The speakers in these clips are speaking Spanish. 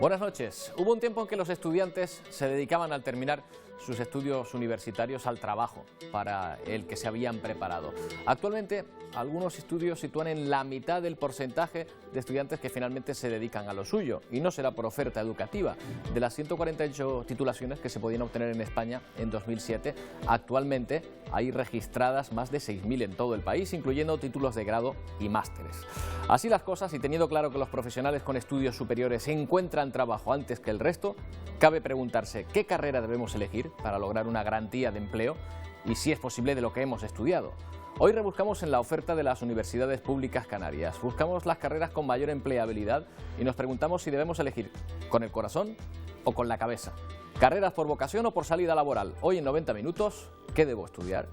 Buenas noches. Hubo un tiempo en que los estudiantes se dedicaban al terminar sus estudios universitarios al trabajo para el que se habían preparado. Actualmente, algunos estudios sitúan en la mitad del porcentaje de estudiantes que finalmente se dedican a lo suyo, y no será por oferta educativa. De las 148 titulaciones que se podían obtener en España en 2007, actualmente hay registradas más de 6.000 en todo el país, incluyendo títulos de grado y másteres. Así las cosas, y teniendo claro que los profesionales con estudios superiores encuentran trabajo antes que el resto, cabe preguntarse qué carrera debemos elegir para lograr una garantía de empleo y si es posible de lo que hemos estudiado. Hoy rebuscamos en la oferta de las universidades públicas canarias, buscamos las carreras con mayor empleabilidad y nos preguntamos si debemos elegir con el corazón o con la cabeza. Carreras por vocación o por salida laboral. Hoy en 90 minutos, ¿qué debo estudiar?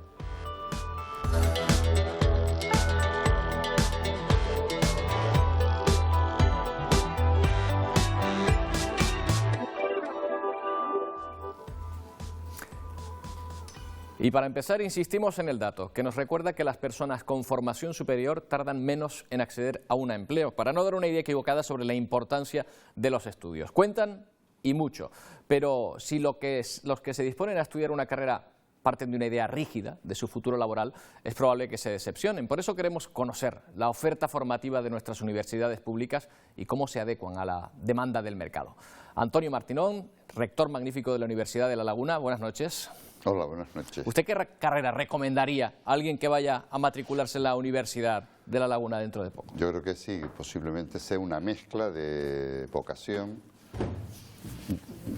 Y para empezar, insistimos en el dato, que nos recuerda que las personas con formación superior tardan menos en acceder a un empleo, para no dar una idea equivocada sobre la importancia de los estudios. Cuentan y mucho, pero si los que se disponen a estudiar una carrera parten de una idea rígida de su futuro laboral, es probable que se decepcionen. Por eso queremos conocer la oferta formativa de nuestras universidades públicas y cómo se adecuan a la demanda del mercado. Antonio Martinón, rector magnífico de la Universidad de La Laguna, buenas noches. Hola, buenas noches. ¿Usted qué carrera recomendaría a alguien que vaya a matricularse en la Universidad de La Laguna dentro de poco? Yo creo que sí, posiblemente sea una mezcla de vocación.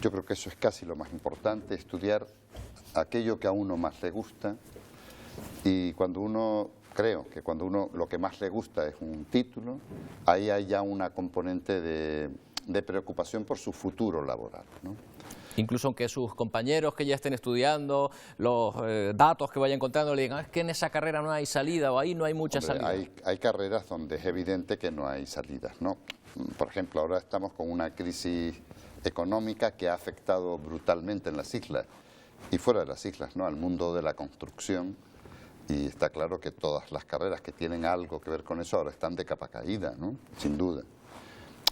Yo creo que eso es casi lo más importante, estudiar aquello que a uno más le gusta, y creo que cuando uno lo que más le gusta es un título, ahí hay ya una componente de preocupación por su futuro laboral, ¿no? Incluso aunque sus compañeros que ya estén estudiando, los datos que vayan encontrando le digan, es que en esa carrera no hay salida o ahí no hay mucha salida. Hay carreras donde es evidente que no hay salidas, ¿no? Por ejemplo, ahora estamos con una crisis económica que ha afectado brutalmente en las islas y fuera de las islas, ¿no?, al mundo de la construcción, y está claro que todas las carreras que tienen algo que ver con eso ahora están de capa caída, ¿no?, sin duda.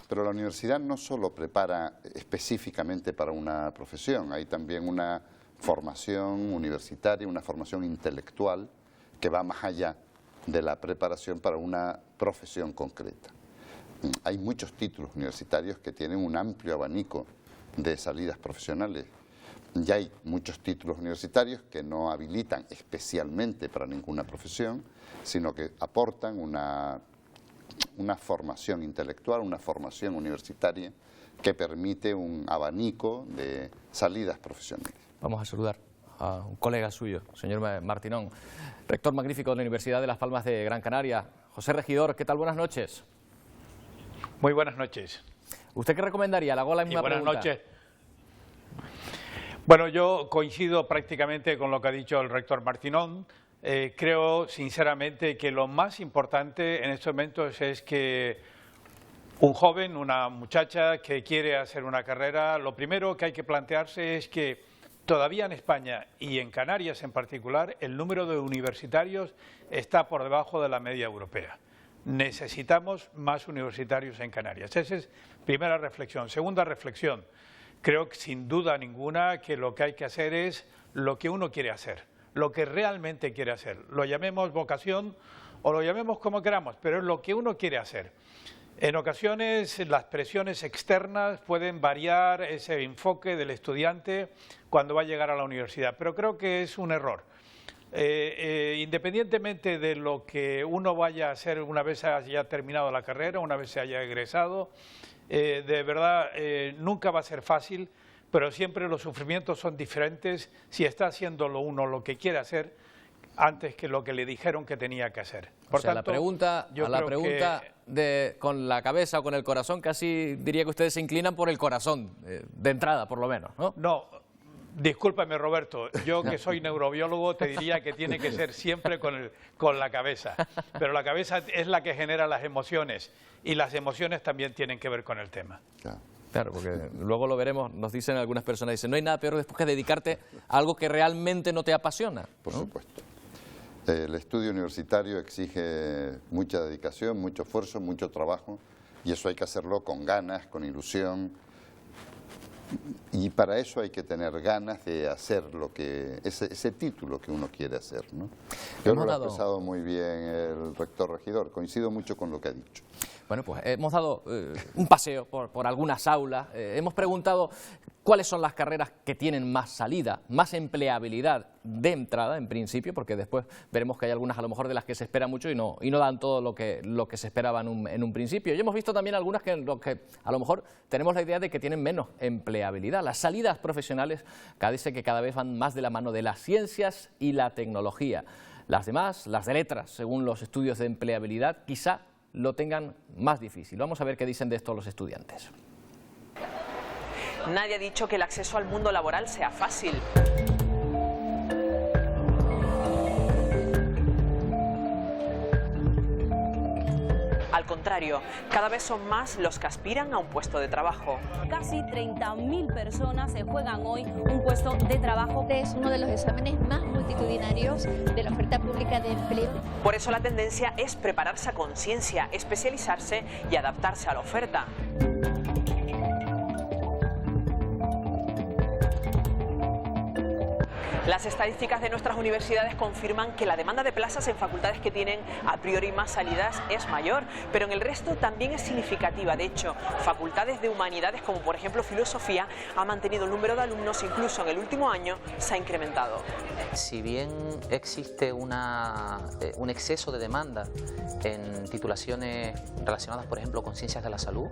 Pero la universidad no solo prepara específicamente para una profesión, hay también una formación universitaria, una formación intelectual que va más allá de la preparación para una profesión concreta. Hay muchos títulos universitarios que tienen un amplio abanico de salidas profesionales. Ya hay muchos títulos universitarios que no habilitan especialmente para ninguna profesión, sino que aportan una formación intelectual, una formación universitaria que permite un abanico de salidas profesionales. Vamos a saludar a un colega suyo, señor Martinón, rector magnífico de la Universidad de Las Palmas de Gran Canaria. José Regidor, ¿qué tal? Buenas noches. Muy buenas noches. ¿Usted qué recomendaría? Le hago la misma pregunta. Buenas noches. Bueno, yo coincido prácticamente con lo que ha dicho el rector Martinón. Creo sinceramente que lo más importante en estos momentos es que un joven, una muchacha que quiere hacer una carrera, lo primero que hay que plantearse es que todavía en España y en Canarias en particular el número de universitarios está por debajo de la media europea. Necesitamos más universitarios en Canarias. Esa es primera reflexión. Segunda reflexión, creo que sin duda ninguna que lo que hay que hacer es lo que uno quiere hacer, lo que realmente quiere hacer. Lo llamemos vocación o lo llamemos como queramos, pero es lo que uno quiere hacer. En ocasiones las presiones externas pueden variar ese enfoque del estudiante cuando va a llegar a la universidad, pero creo que es un error. Independientemente de lo que uno vaya a hacer una vez haya terminado la carrera, una vez se haya egresado, de verdad nunca va a ser fácil, pero siempre los sufrimientos son diferentes si está haciendo uno lo que quiere hacer antes que lo que le dijeron que tenía que hacer. Por tanto, la pregunta de con la cabeza o con el corazón, casi diría que ustedes se inclinan por el corazón, de entrada por lo menos, ¿no? No, discúlpame Roberto, yo que soy neurobiólogo te diría que tiene que ser siempre con la cabeza, pero la cabeza es la que genera las emociones y las emociones también tienen que ver con el tema. Claro, porque luego lo veremos, nos dicen algunas personas, dicen, no hay nada peor después que dedicarte a algo que realmente no te apasiona, ¿no? Por supuesto. El estudio universitario exige mucha dedicación, mucho esfuerzo, mucho trabajo, y eso hay que hacerlo con ganas, con ilusión, Y para eso hay que tener ganas de hacer ese título que uno quiere hacer, ¿no? Yo lo ha expresado muy bien el rector regidor, coincido mucho con lo que ha dicho. Bueno, pues hemos dado un paseo por algunas aulas, hemos preguntado cuáles son las carreras que tienen más salida, más empleabilidad de entrada, en principio, porque después veremos que hay algunas a lo mejor de las que se espera mucho y no dan todo lo que se esperaba en un principio. Y hemos visto también algunas que a lo mejor tenemos la idea de que tienen menos empleabilidad. Las salidas profesionales parece que cada vez van más de la mano de las ciencias y la tecnología. Las demás, las de letras, según los estudios de empleabilidad, quizá lo tengan más difícil. Vamos a ver qué dicen de esto los estudiantes. Nadie ha dicho que el acceso al mundo laboral sea fácil. Al contrario, cada vez son más los que aspiran a un puesto de trabajo. Casi 30.000 personas se juegan hoy un puesto de trabajo. Es uno de los exámenes más multitudinarios de la oferta pública de empleo. Por eso la tendencia es prepararse a conciencia, especializarse y adaptarse a la oferta. Las estadísticas de nuestras universidades confirman que la demanda de plazas en facultades que tienen a priori más salidas es mayor, pero en el resto también es significativa. De hecho, facultades de humanidades como por ejemplo filosofía ha mantenido el número de alumnos, incluso en el último año se ha incrementado. Si bien existe un exceso de demanda en titulaciones relacionadas por ejemplo con ciencias de la salud,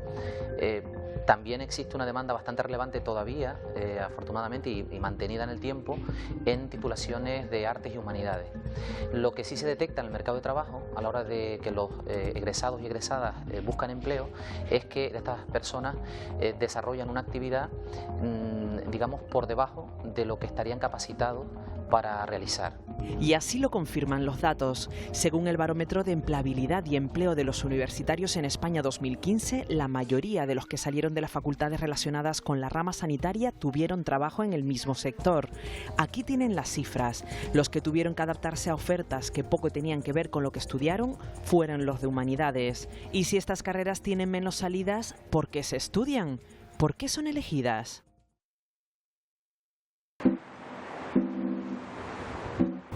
también existe una demanda bastante relevante todavía, afortunadamente, y mantenida en el tiempo, en titulaciones de artes y humanidades. Lo que sí se detecta en el mercado de trabajo, a la hora de que los egresados y egresadas buscan empleo, es que estas personas desarrollan una actividad, digamos, por debajo de lo que estarían capacitados para realizar. Y así lo confirman los datos. Según el Barómetro de Empleabilidad y Empleo de los Universitarios en España 2015, la mayoría de los que salieron de las facultades relacionadas con la rama sanitaria tuvieron trabajo en el mismo sector. Aquí tienen las cifras. Los que tuvieron que adaptarse a ofertas que poco tenían que ver con lo que estudiaron fueron los de humanidades. Y si estas carreras tienen menos salidas, ¿por qué se estudian? ¿Por qué son elegidas?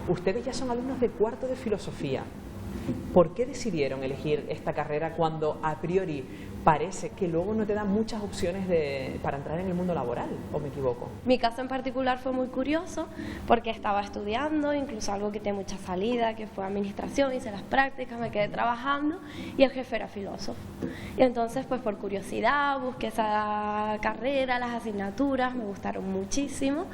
Ustedes ya son alumnos de cuarto de filosofía. ¿Por qué decidieron elegir esta carrera cuando a priori parece que luego no te dan muchas opciones para entrar en el mundo laboral? ¿O me equivoco? Mi caso en particular fue muy curioso porque estaba estudiando, incluso algo que tiene mucha salida, que fue administración, hice las prácticas, me quedé trabajando y el jefe era filósofo. Y entonces pues por curiosidad busqué esa carrera, las asignaturas, me gustaron muchísimo.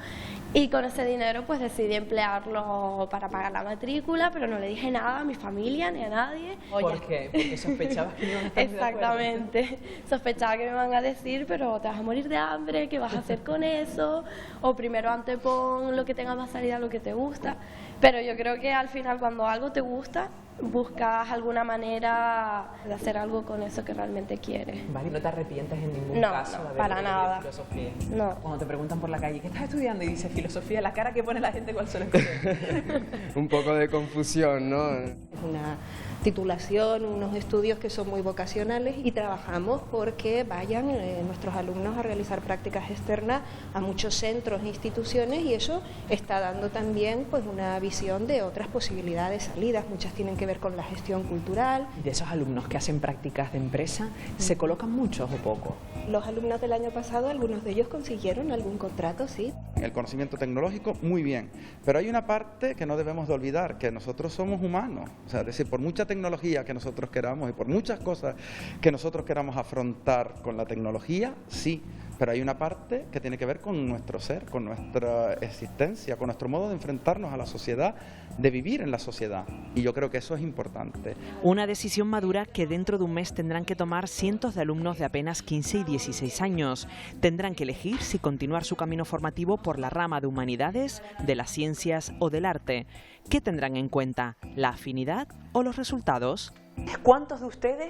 Y con ese dinero pues decidí emplearlo para pagar la matrícula, pero no le dije nada a mi familia ni a nadie. ¿Por qué? Porque sospechabas que iban a estar Exactamente, sospechaba que me van a decir, pero te vas a morir de hambre, ¿qué vas a hacer con eso? O primero antepon lo que tenga más salida, lo que te gusta. Pero yo creo que al final cuando algo te gusta, buscas alguna manera de hacer algo con eso que realmente quieres. Vale, ¿no te arrepientes en ningún caso de haber para nada. Filosofía? No. Cuando te preguntan por la calle, ¿qué estás estudiando? Y dices filosofía, la cara que pone la gente cuando suele escuchar. Un poco de confusión, ¿no? Es una titulación, unos estudios que son muy vocacionales y trabajamos porque vayan nuestros alumnos a realizar prácticas externas a muchos centros e instituciones y eso está dando también pues una visión de otras posibilidades salidas. Muchas tienen que ver con la gestión cultural. De esos alumnos que hacen prácticas de empresa, ¿se colocan muchos o pocos? Los alumnos del año pasado, algunos de ellos consiguieron algún contrato, sí. El conocimiento tecnológico, muy bien, pero hay una parte que no debemos de olvidar, que nosotros somos humanos, o sea, es decir, por mucha tecnología que nosotros queramos y por muchas cosas que nosotros queramos afrontar con la tecnología, sí, pero hay una parte que tiene que ver con nuestro ser, con nuestra existencia, con nuestro modo de enfrentarnos a la sociedad, de vivir en la sociedad, y yo creo que eso es importante. Una decisión madura que dentro de un mes tendrán que tomar cientos de alumnos de apenas 15 y 16 años. Tendrán que elegir si continuar su camino formativo por la rama de humanidades, de las ciencias o del arte. ¿Qué tendrán en cuenta? ¿La afinidad o los resultados? ¿Cuántos de ustedes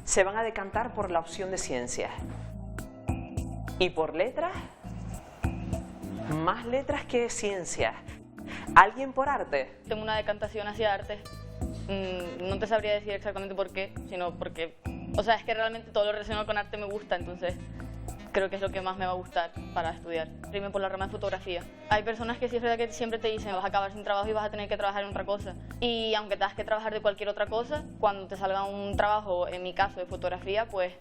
se van a decantar por la opción de ciencias? ¿Y por letras? Más letras que ciencias. ¿Alguien por arte? Tengo una decantación hacia arte. No te sabría decir exactamente por qué, sino porque, o sea, es que realmente todo lo relacionado con arte me gusta, entonces creo que es lo que más me va a gustar para estudiar. Irme por la rama de fotografía. Hay personas que sí es verdad que siempre te dicen vas a acabar sin trabajo y vas a tener que trabajar en otra cosa. Y aunque tengas que trabajar de cualquier otra cosa, cuando te salga un trabajo, en mi caso de fotografía, pues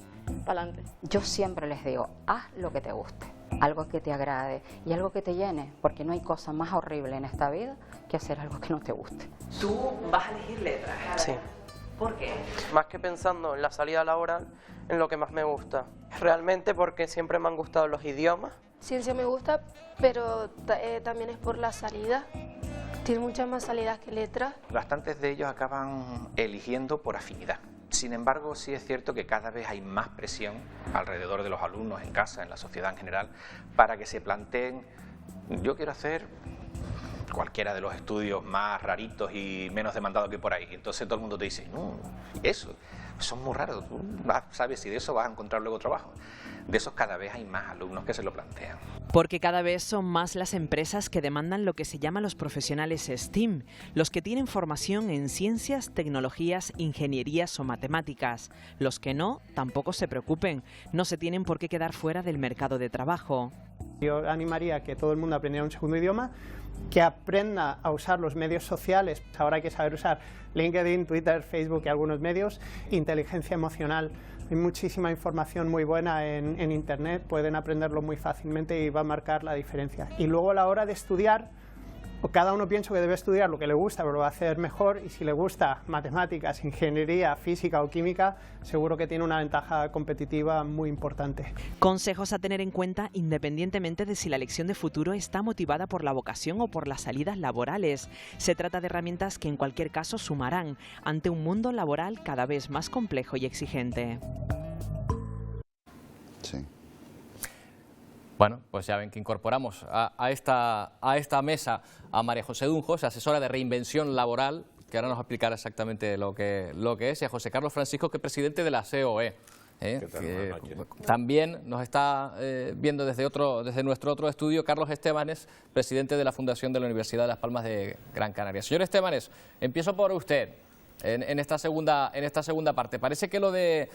para adelante. Yo siempre les digo, haz lo que te guste, algo que te agrade y algo que te llene, porque no hay cosa más horrible en esta vida que hacer algo que no te guste. ¿Tú vas a elegir letras? Sí. ¿Por qué? Más que pensando en la salida laboral, en lo que más me gusta. Realmente porque siempre me han gustado los idiomas. Ciencia me gusta, pero también es por la salida. Tiene muchas más salidas que letras. Bastantes de ellos acaban eligiendo por afinidad. Sin embargo, sí es cierto que cada vez hay más presión alrededor de los alumnos, en casa, en la sociedad en general, para que se planteen, yo quiero hacer cualquiera de los estudios más raritos y menos demandados que por ahí. Entonces todo el mundo te dice, no, eso, son muy raros, tú sabes si de eso vas a encontrar luego trabajo. De esos cada vez hay más alumnos que se lo plantean. Porque cada vez son más las empresas que demandan lo que se llama los profesionales STEAM, los que tienen formación en ciencias, tecnologías, ingenierías o matemáticas. Los que no, tampoco se preocupen, no se tienen por qué quedar fuera del mercado de trabajo. Yo animaría a que todo el mundo aprendiera un segundo idioma, que aprenda a usar los medios sociales. Ahora hay que saber usar LinkedIn, Twitter, Facebook y algunos medios. Inteligencia emocional. Hay muchísima información muy buena en Internet, pueden aprenderlo muy fácilmente y va a marcar la diferencia. Y luego a la hora de estudiar, cada uno piensa que debe estudiar lo que le gusta, pero lo va a hacer mejor, y si le gusta matemáticas, ingeniería, física o química, seguro que tiene una ventaja competitiva muy importante. Consejos a tener en cuenta independientemente de si la elección de futuro está motivada por la vocación o por las salidas laborales. Se trata de herramientas que en cualquier caso sumarán ante un mundo laboral cada vez más complejo y exigente. Sí. Bueno, pues ya ven que incorporamos a esta mesa a María José Dunjos, asesora de reinvención laboral, que ahora nos explicará exactamente lo que es, y a José Carlos Francisco, que es presidente de la COE. Que también nos está viendo desde nuestro otro estudio Carlos Estebanes, presidente de la Fundación de la Universidad de Las Palmas de Gran Canaria. Señor Estebanes, empiezo por usted. En esta segunda parte, parece que lo de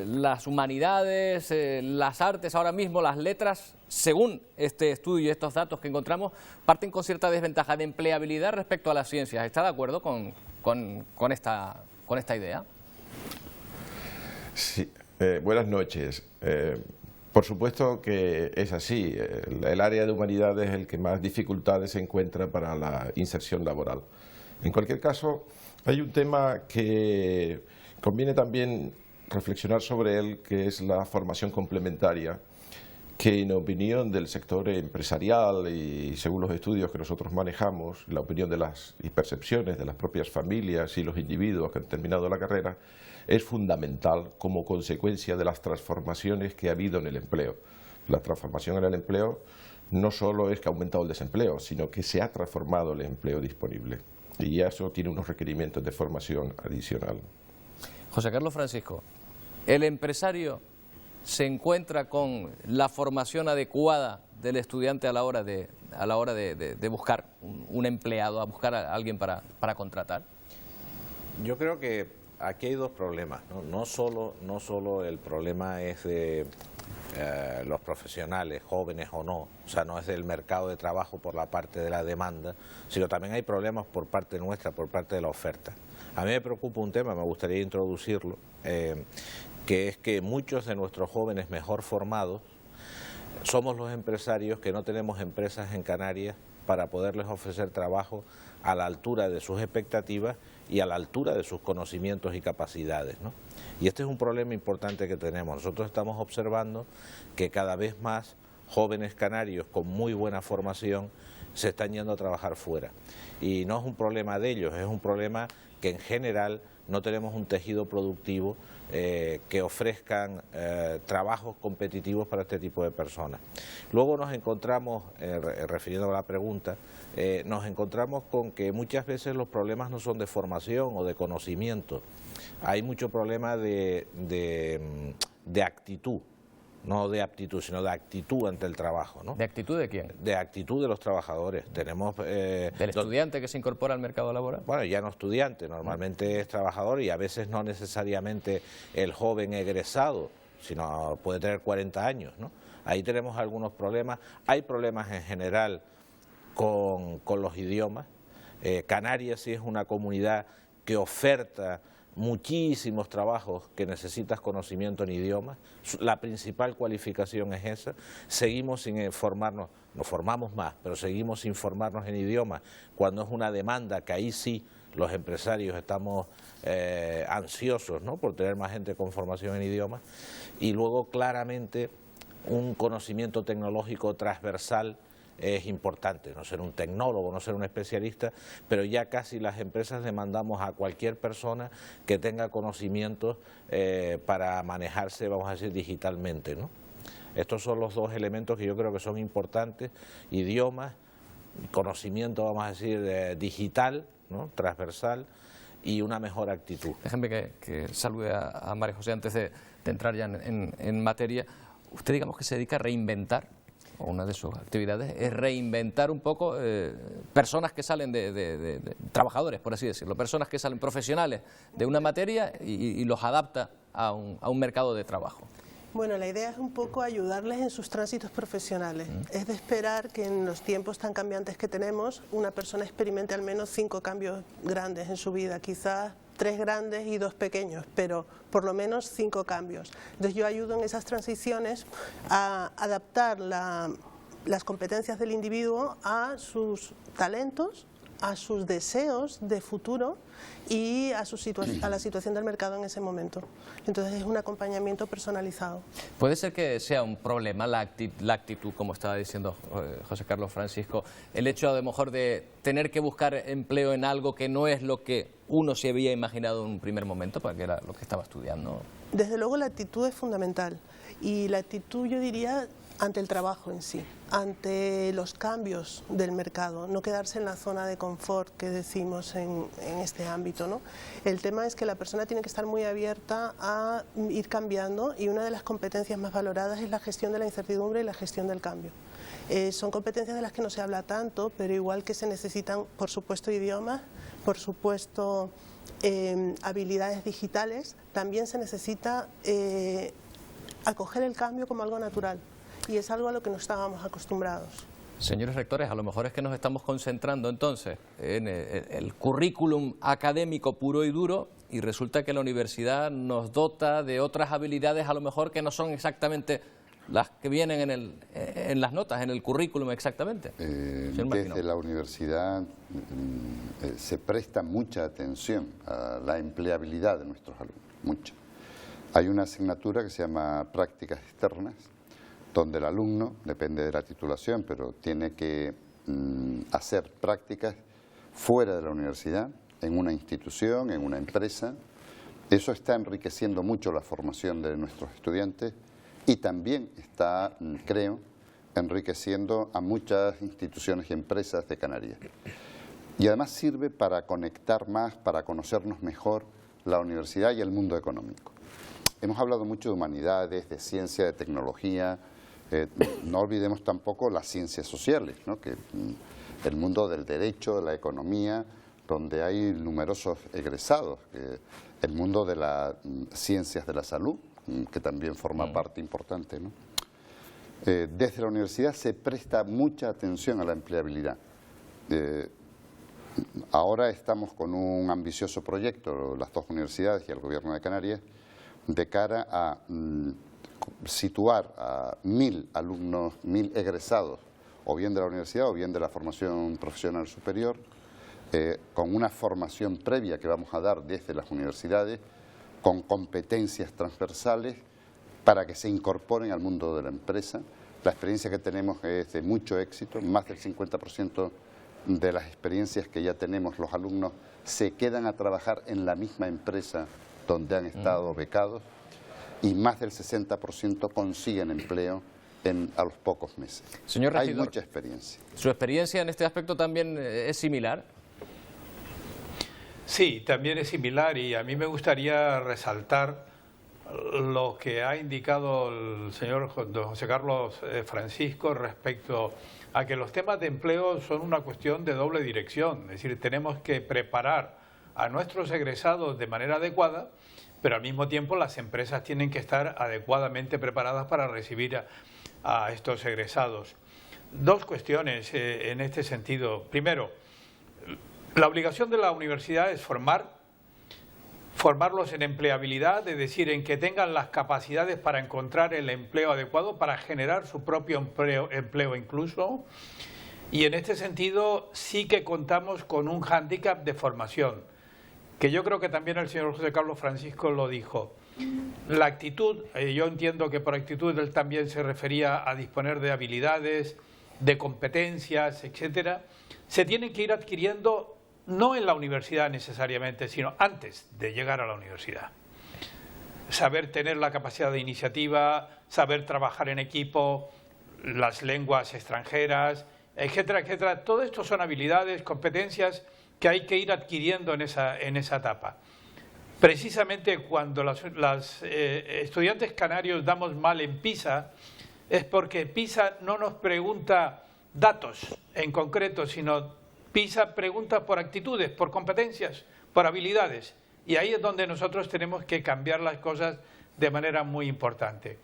las humanidades, las artes ahora mismo, las letras, según este estudio y estos datos que encontramos, parten con cierta desventaja de empleabilidad respecto a las ciencias. ¿Está de acuerdo con esta idea? Sí, buenas noches. Por supuesto que es así. El área de humanidades es el que más dificultades encuentra para la inserción laboral. En cualquier caso, hay un tema que conviene también reflexionar sobre él, que es la formación complementaria, que en opinión del sector empresarial y según los estudios que nosotros manejamos, la opinión de las percepciones de las propias familias y los individuos que han terminado la carrera, es fundamental como consecuencia de las transformaciones que ha habido en el empleo. La transformación en el empleo no solo es que ha aumentado el desempleo, sino que se ha transformado el empleo disponible. Y eso tiene unos requerimientos de formación adicional. José Carlos Francisco, ¿el empresario se encuentra con la formación adecuada del estudiante a la hora de buscar un empleado, a buscar a alguien para contratar? Yo creo que aquí hay dos problemas, ¿no? No solo el problema es de los profesionales, jóvenes o no, o sea, no es del mercado de trabajo por la parte de la demanda, sino también hay problemas por parte nuestra, por parte de la oferta. A mí me preocupa un tema, me gustaría introducirlo, que es que muchos de nuestros jóvenes mejor formados somos los empresarios que no tenemos empresas en Canarias para poderles ofrecer trabajo a la altura de sus expectativas y a la altura de sus conocimientos y capacidades, ¿no? Y este es un problema importante que tenemos. Nosotros estamos observando que cada vez más jóvenes canarios con muy buena formación se están yendo a trabajar fuera. Y no es un problema de ellos, es un problema que en general no tenemos un tejido productivo que ofrezcan trabajos competitivos para este tipo de personas. Luego nos encontramos, refiriendo a la pregunta, nos encontramos con que muchas veces los problemas no son de formación o de conocimiento, hay mucho problema de actitud. No de aptitud, sino de actitud ante el trabajo, ¿no? ¿De actitud de quién? De actitud de los trabajadores. Tenemos ¿del estudiante que se incorpora al mercado laboral? Bueno, ya no estudiante, normalmente es trabajador y a veces no necesariamente el joven egresado, sino puede tener 40 años, ¿no? Ahí tenemos algunos problemas. Hay problemas en general con los idiomas. Canarias sí es una comunidad que oferta muchísimos trabajos que necesitas conocimiento en idiomas. La principal cualificación es esa. Seguimos sin formarnos, nos formamos más, pero seguimos sin formarnos en idiomas cuando es una demanda que ahí sí los empresarios estamos ansiosos, ¿no?, por tener más gente con formación en idiomas. Y luego claramente un conocimiento tecnológico transversal es importante, no ser un tecnólogo, no ser un especialista, pero ya casi las empresas demandamos a cualquier persona que tenga conocimientos para manejarse, vamos a decir, digitalmente, ¿no? Estos son los dos elementos que yo creo que son importantes: idiomas, conocimiento, vamos a decir, digital, ¿no?, transversal, y una mejor actitud. Déjenme que salude a María José antes de entrar ya en materia. Usted, digamos, que se dedica a reinventar, o una de sus actividades es reinventar un poco personas que salen de trabajadores, por así decirlo, personas que salen profesionales de una materia y los adapta a un mercado de trabajo. Bueno, la idea es un poco ayudarles en sus tránsitos profesionales. Es de esperar que en los tiempos tan cambiantes que tenemos, una persona experimente al menos 5 cambios grandes en su vida, quizás 3 grandes y 2 pequeños, pero por lo menos 5 cambios. Entonces yo ayudo en esas transiciones a adaptar las competencias del individuo a sus talentos, a sus deseos de futuro y a la situación del mercado en ese momento. Entonces es un acompañamiento personalizado. ¿Puede ser que sea un problema la actitud, como estaba diciendo José Carlos Francisco, el hecho a lo mejor de tener que buscar empleo en algo que no es lo que uno se había imaginado en un primer momento, porque era lo que estaba estudiando? Desde luego la actitud es fundamental, y la actitud, yo diría, ante el trabajo en sí, ante los cambios del mercado, no quedarse en la zona de confort que decimos en este ámbito, ¿no? El tema es que la persona tiene que estar muy abierta a ir cambiando, y una de las competencias más valoradas es la gestión de la incertidumbre y la gestión del cambio. Son competencias de las que no se habla tanto, pero igual que se necesitan, por supuesto, idiomas, por supuesto, habilidades digitales, también se necesita acoger el cambio como algo natural. Y es algo a lo que no estábamos acostumbrados. Señores rectores, a lo mejor es que nos estamos concentrando entonces en el currículum académico puro y duro, y resulta que la universidad nos dota de otras habilidades a lo mejor que no son exactamente las que vienen en las notas, en el currículum exactamente. Desde la universidad se presta mucha atención a la empleabilidad de nuestros alumnos, mucha. Hay una asignatura que se llama Prácticas Externas, donde el alumno, depende de la titulación, pero tiene que hacer prácticas fuera de la universidad, en una institución, en una empresa. Eso está enriqueciendo mucho la formación de nuestros estudiantes y también está, creo, enriqueciendo a muchas instituciones y empresas de Canarias. Y además sirve para conectar más, para conocernos mejor la universidad y el mundo económico. Hemos hablado mucho de humanidades, de ciencia, de tecnología. No olvidemos tampoco las ciencias sociales, ¿no?, que el mundo del derecho, de la economía, donde hay numerosos egresados, el mundo de las ciencias de la salud, que también forma parte importante, ¿no? Desde la universidad se presta mucha atención a la empleabilidad. Ahora estamos con un ambicioso proyecto, las dos universidades y el Gobierno de Canarias, de cara a situar a 1000 alumnos, 1000 egresados, o bien de la universidad o bien de la formación profesional superior, con una formación previa que vamos a dar desde las universidades, con competencias transversales para que se incorporen al mundo de la empresa. La experiencia que tenemos es de mucho éxito, más del 50% de las experiencias que ya tenemos los alumnos se quedan a trabajar en la misma empresa donde han estado becados, y más del 60% consiguen empleo a los pocos meses. Señor regidor, hay mucha experiencia. ¿Su experiencia en este aspecto también es similar? Sí, también es similar, y a mí me gustaría resaltar lo que ha indicado el señor don José Carlos Francisco respecto a que los temas de empleo son una cuestión de doble dirección. Es decir, tenemos que preparar a nuestros egresados de manera adecuada, pero al mismo tiempo las empresas tienen que estar adecuadamente preparadas para recibir a estos egresados. Dos cuestiones en este sentido. Primero, la obligación de la universidad es formarlos en empleabilidad, es decir, en que tengan las capacidades para encontrar el empleo adecuado, para generar su propio empleo incluso. Y en este sentido sí que contamos con un hándicap de formación, que yo creo que también el señor José Carlos Francisco lo dijo. La actitud, yo entiendo que por actitud él también se refería a disponer de habilidades, de competencias, etcétera, se tienen que ir adquiriendo no en la universidad necesariamente, sino antes de llegar a la universidad. Saber tener la capacidad de iniciativa, saber trabajar en equipo, las lenguas extranjeras, etcétera, etcétera. Todo esto son habilidades, competencias que hay que ir adquiriendo en esa etapa. Precisamente cuando los estudiantes canarios damos mal en PISA, es porque PISA no nos pregunta datos en concreto, sino PISA pregunta por actitudes, por competencias, por habilidades. Y ahí es donde nosotros tenemos que cambiar las cosas de manera muy importante.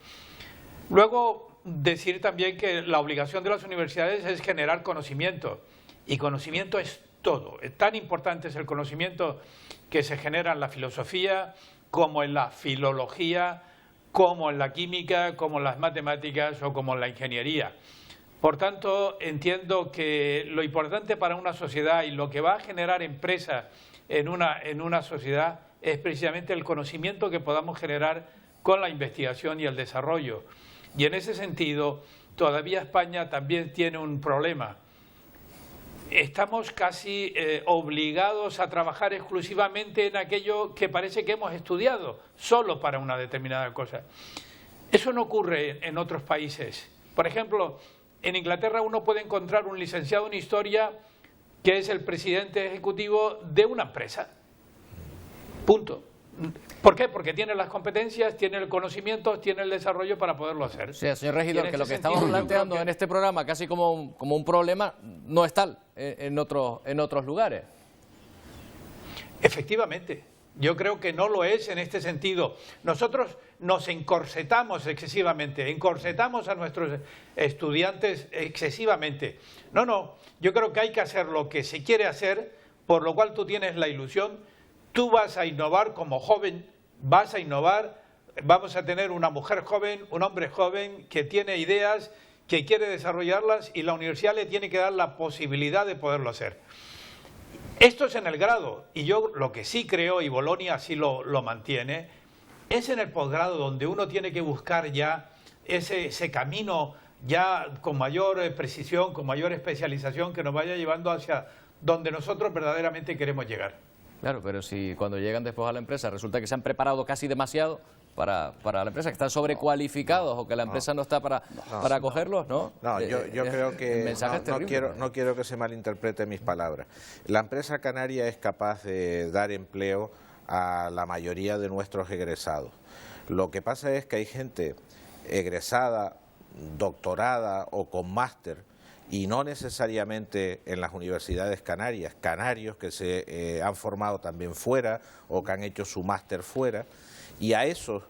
Luego, decir también que la obligación de las universidades es generar conocimiento. Y conocimiento es todo. Tan importante es el conocimiento que se genera en la filosofía, como en la filología, como en la química, como en las matemáticas o como en la ingeniería. Por tanto, entiendo que lo importante para una sociedad y lo que va a generar empresa en una sociedad es precisamente el conocimiento que podamos generar con la investigación y el desarrollo. Y en ese sentido, todavía España también tiene un problema. Estamos casi obligados a trabajar exclusivamente en aquello que parece que hemos estudiado, solo para una determinada cosa. Eso no ocurre en otros países. Por ejemplo, en Inglaterra uno puede encontrar un licenciado en Historia que es el presidente ejecutivo de una empresa. Punto. ¿Por qué? Porque tiene las competencias, tiene el conocimiento, tiene el desarrollo para poderlo hacer. O sea, señor regidor, que lo que estamos planteando en este programa casi como un problema no es tal en otros lugares. Efectivamente. Yo creo que no lo es en este sentido. Nosotros nos encorsetamos excesivamente, encorsetamos a nuestros estudiantes excesivamente. No, yo creo que hay que hacer lo que se quiere hacer, por lo cual tú tienes la ilusión, tú vas a innovar como joven, vas a innovar, vamos a tener una mujer joven, un hombre joven que tiene ideas, que quiere desarrollarlas y la universidad le tiene que dar la posibilidad de poderlo hacer. Esto es en el grado, y yo lo que sí creo, y Bolonia así lo mantiene, es en el posgrado donde uno tiene que buscar ya ese camino ya con mayor precisión, con mayor especialización, que nos vaya llevando hacia donde nosotros verdaderamente queremos llegar. Claro, pero si cuando llegan después a la empresa resulta que se han preparado casi demasiado para la empresa, que están sobrecualificados o que la empresa no está para acogerlos, ¿no? No, yo creo que no quiero que se malinterprete mis palabras. La empresa canaria es capaz de dar empleo a la mayoría de nuestros egresados. Lo que pasa es que hay gente egresada, doctorada o con máster, y no necesariamente en las universidades canarias, canarios que se han formado también fuera o que han hecho su máster fuera, y a esos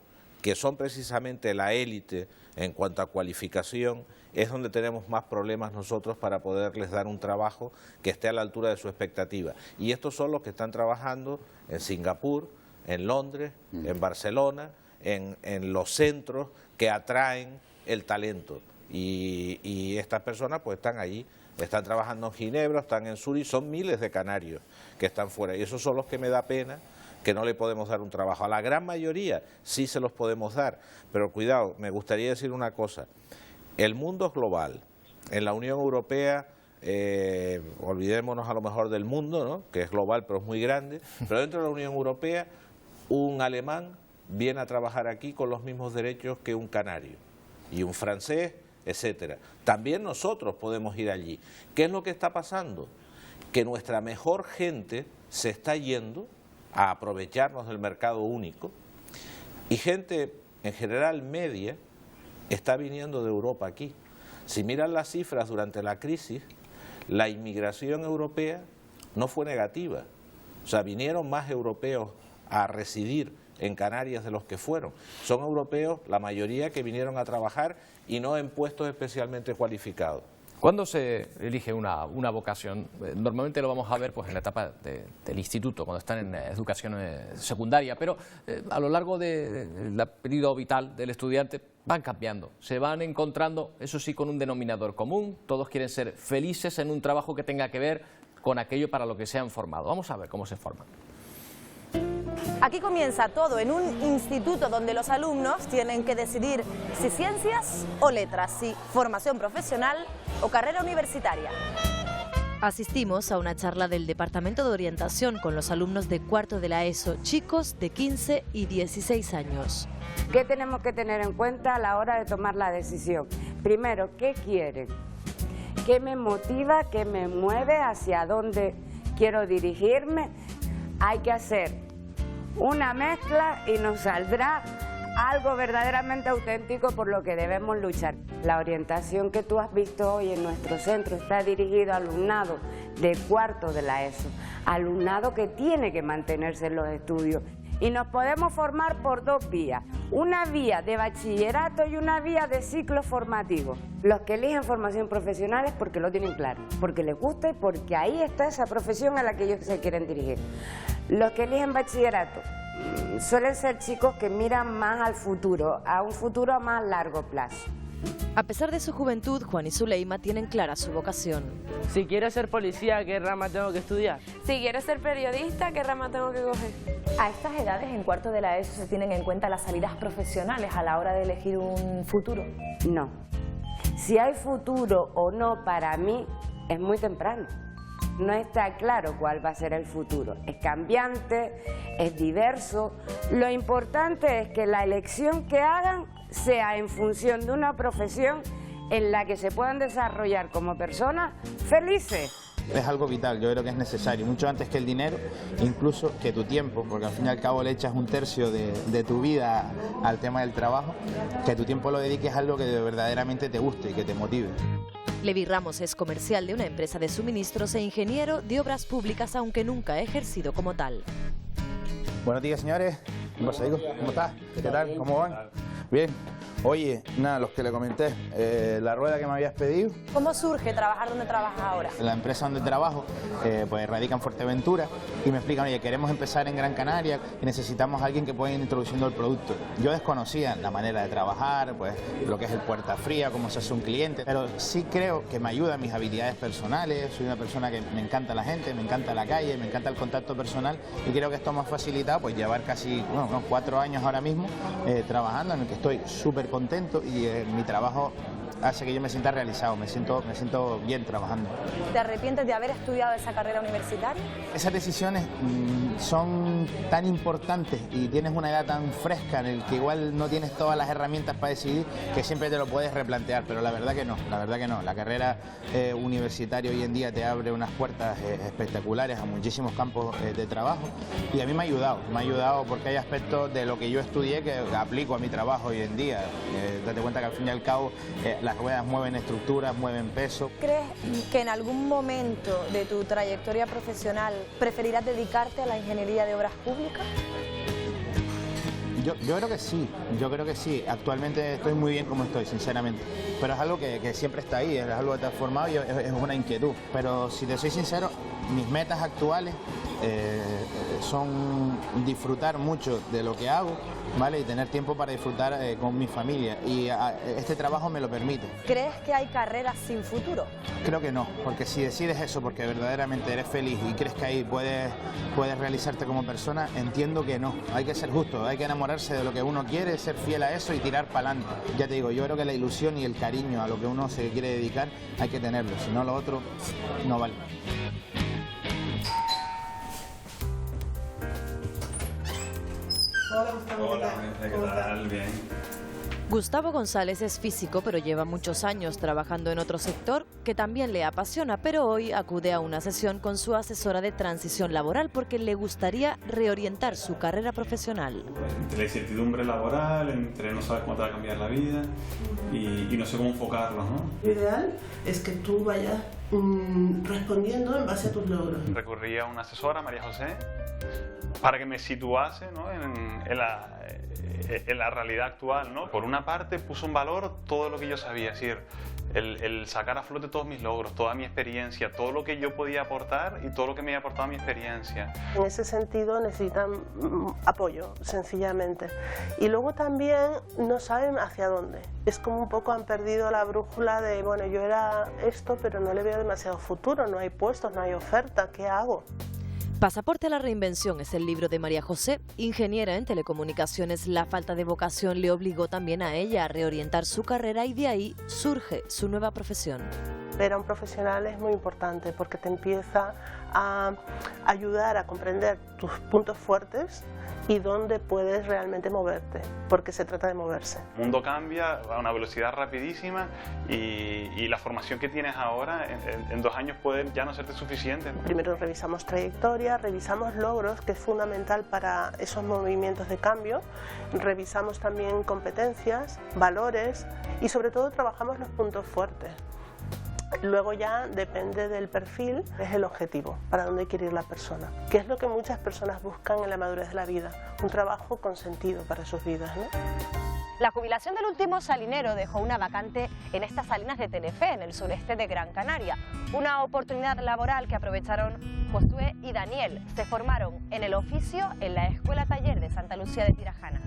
que son precisamente la élite en cuanto a cualificación, es donde tenemos más problemas nosotros para poderles dar un trabajo que esté a la altura de su expectativa. Y estos son los que están trabajando en Singapur, en Londres, en Barcelona, en los centros que atraen el talento. Y estas personas pues están allí, están trabajando en Ginebra, están en Zurich, son miles de canarios que están fuera. Y esos son los que me da pena que no le podemos dar un trabajo. A la gran mayoría sí se los podemos dar, pero cuidado, me gustaría decir una cosa. El mundo es global. En la Unión Europea, olvidémonos a lo mejor del mundo, ¿no?, que es global pero es muy grande, pero dentro de la Unión Europea un alemán viene a trabajar aquí con los mismos derechos que un canario, y un francés, etcétera. También nosotros podemos ir allí. ¿Qué es lo que está pasando? Que nuestra mejor gente se está yendo a aprovecharnos del mercado único, y gente en general media está viniendo de Europa aquí. Si miran las cifras durante la crisis, la inmigración europea no fue negativa. O sea, vinieron más europeos a residir en Canarias de los que fueron. Son europeos, la mayoría, que vinieron a trabajar y no en puestos especialmente cualificados. ¿Cuándo se elige una vocación? Normalmente lo vamos a ver pues, en la etapa del instituto, cuando están en educación secundaria, pero a lo largo del periodo vital del estudiante van cambiando, se van encontrando, eso sí, con un denominador común. Todos quieren ser felices en un trabajo que tenga que ver con aquello para lo que se han formado. Vamos a ver cómo se forman. Aquí comienza todo en un instituto donde los alumnos tienen que decidir si ciencias o letras, si formación profesional o carrera universitaria. Asistimos a una charla del Departamento de Orientación con los alumnos de cuarto de la ESO, chicos de 15 y 16 años. ¿Qué tenemos que tener en cuenta a la hora de tomar la decisión? Primero, ¿qué quieren? ¿Qué me motiva? ¿Qué me mueve? ¿Hacia dónde quiero dirigirme? Hay que hacer una mezcla y nos saldrá algo verdaderamente auténtico por lo que debemos luchar. La orientación que tú has visto hoy en nuestro centro está dirigido al alumnado de cuarto de la ESO, alumnado que tiene que mantenerse en los estudios. Y nos podemos formar por dos vías, una vía de bachillerato y una vía de ciclo formativo. Los que eligen formación profesional es porque lo tienen claro, porque les gusta y porque ahí está esa profesión a la que ellos se quieren dirigir. Los que eligen bachillerato suelen ser chicos que miran más al futuro, a un futuro a más largo plazo. A pesar de su juventud, Juan y Zuleima tienen clara su vocación. Si quiero ser policía, ¿qué rama tengo que estudiar? Si quiero ser periodista, ¿qué rama tengo que coger? A estas edades, en cuarto de la ESO, ¿se tienen en cuenta las salidas profesionales a la hora de elegir un futuro? No. Si hay futuro o no, para mí, es muy temprano. No está claro cuál va a ser el futuro. Es cambiante, es diverso. Lo importante es que la elección que hagan sea en función de una profesión en la que se puedan desarrollar como personas felices. Es algo vital, yo creo que es necesario, mucho antes que el dinero, incluso que tu tiempo, porque al fin y al cabo le echas un tercio de tu vida al tema del trabajo, que tu tiempo lo dediques a algo que verdaderamente te guste y que te motive. Levi Ramos es comercial de una empresa de suministros e ingeniero de obras públicas, aunque nunca ha ejercido como tal. Buenos días, señores. ¿Cómo estás? ¿Qué tal? ¿Cómo van? Bien. Oye, nada, los que le comenté, la rueda que me habías pedido. ¿Cómo surge trabajar donde trabajas ahora? La empresa donde trabajo, pues radica en Fuerteventura y me explican, oye, queremos empezar en Gran Canaria y necesitamos a alguien que pueda ir introduciendo el producto. Yo desconocía la manera de trabajar, pues lo que es el puerta fría, cómo se hace un cliente, pero sí creo que me ayuda en mis habilidades personales. Soy una persona que me encanta la gente, me encanta la calle, me encanta el contacto personal y creo que esto me ha facilitado pues llevar casi unos 4 años ahora mismo trabajando, en el que estoy súper contento y mi trabajo hace que yo me sienta realizado, me siento bien trabajando. ¿Te arrepientes de haber estudiado esa carrera universitaria? Esas decisiones son tan importantes y tienes una edad tan fresca en el que igual no tienes todas las herramientas para decidir, que siempre te lo puedes replantear, pero la verdad que no, la carrera universitaria hoy en día te abre unas puertas espectaculares a muchísimos campos de trabajo y a mí me ha ayudado porque hay aspectos de lo que yo estudié que aplico a mi trabajo hoy en día. Date cuenta que al fin y al cabo las ruedas mueven estructuras, mueven peso. ¿Crees que en algún momento de tu trayectoria profesional preferirás dedicarte a la ingeniería de obras públicas? Yo creo que sí, actualmente estoy muy bien como estoy, sinceramente, pero es algo que siempre está ahí, es algo que te ha formado y es una inquietud, pero si te soy sincero, mis metas actuales son disfrutar mucho de lo que hago, ¿vale? Y tener tiempo para disfrutar con mi familia y este trabajo me lo permite. ¿Crees que hay carreras sin futuro? Creo que no, porque si decides eso porque verdaderamente eres feliz y crees que ahí puedes realizarte como persona, entiendo que no, hay que ser justo, hay que enamorarse de lo que uno quiere, ser fiel a eso y tirar para adelante. Ya te digo, yo creo que la ilusión y el cariño a lo que uno se quiere dedicar hay que tenerlo, si no lo otro no vale. Hola, Gustavo. Hola, ¿qué tal? Bien. Gustavo González es físico, pero lleva muchos años trabajando en otro sector que también le apasiona, pero hoy acude a una sesión con su asesora de transición laboral porque le gustaría reorientar su carrera profesional. Entre la incertidumbre laboral, entre no saber cómo te va a cambiar la vida y no sé cómo enfocarlo, ¿no? Lo ideal es que tú vayas respondiendo en base a tus logros. Recurrí a una asesora, María José, para que me situase, ¿no?, en la realidad actual, ¿no? Por una parte puso en valor todo lo que yo sabía, es decir, el sacar a flote todos mis logros, toda mi experiencia, todo lo que yo podía aportar y todo lo que me había aportado mi experiencia. En ese sentido necesitan apoyo, sencillamente. Y luego también no saben hacia dónde. Es como un poco han perdido la brújula de, bueno, yo era esto, pero no le veo demasiado futuro, no hay puestos, no hay oferta, ¿qué hago? Pasaporte a la reinvención es el libro de María José, ingeniera en telecomunicaciones. La falta de vocación le obligó también a ella a reorientar su carrera y de ahí surge su nueva profesión. Ver a un profesional es muy importante porque te empieza a ayudar a comprender tus puntos fuertes y dónde puedes realmente moverte, porque se trata de moverse. El mundo cambia a una velocidad rapidísima y la formación que tienes ahora en 2 años puede ya no serte suficiente. Primero revisamos trayectoria, revisamos logros, que es fundamental para esos movimientos de cambio, revisamos también competencias, valores y sobre todo trabajamos los puntos fuertes. Luego ya depende del perfil, es el objetivo, para dónde quiere ir la persona. Que es lo que muchas personas buscan en la madurez de la vida, un trabajo con sentido para sus vidas, ¿no? La jubilación del último salinero dejó una vacante en estas salinas de Tenerife, en el sureste de Gran Canaria. Una oportunidad laboral que aprovecharon Josué y Daniel. Se formaron en el oficio en la Escuela Taller de Santa Lucía de Tirajana.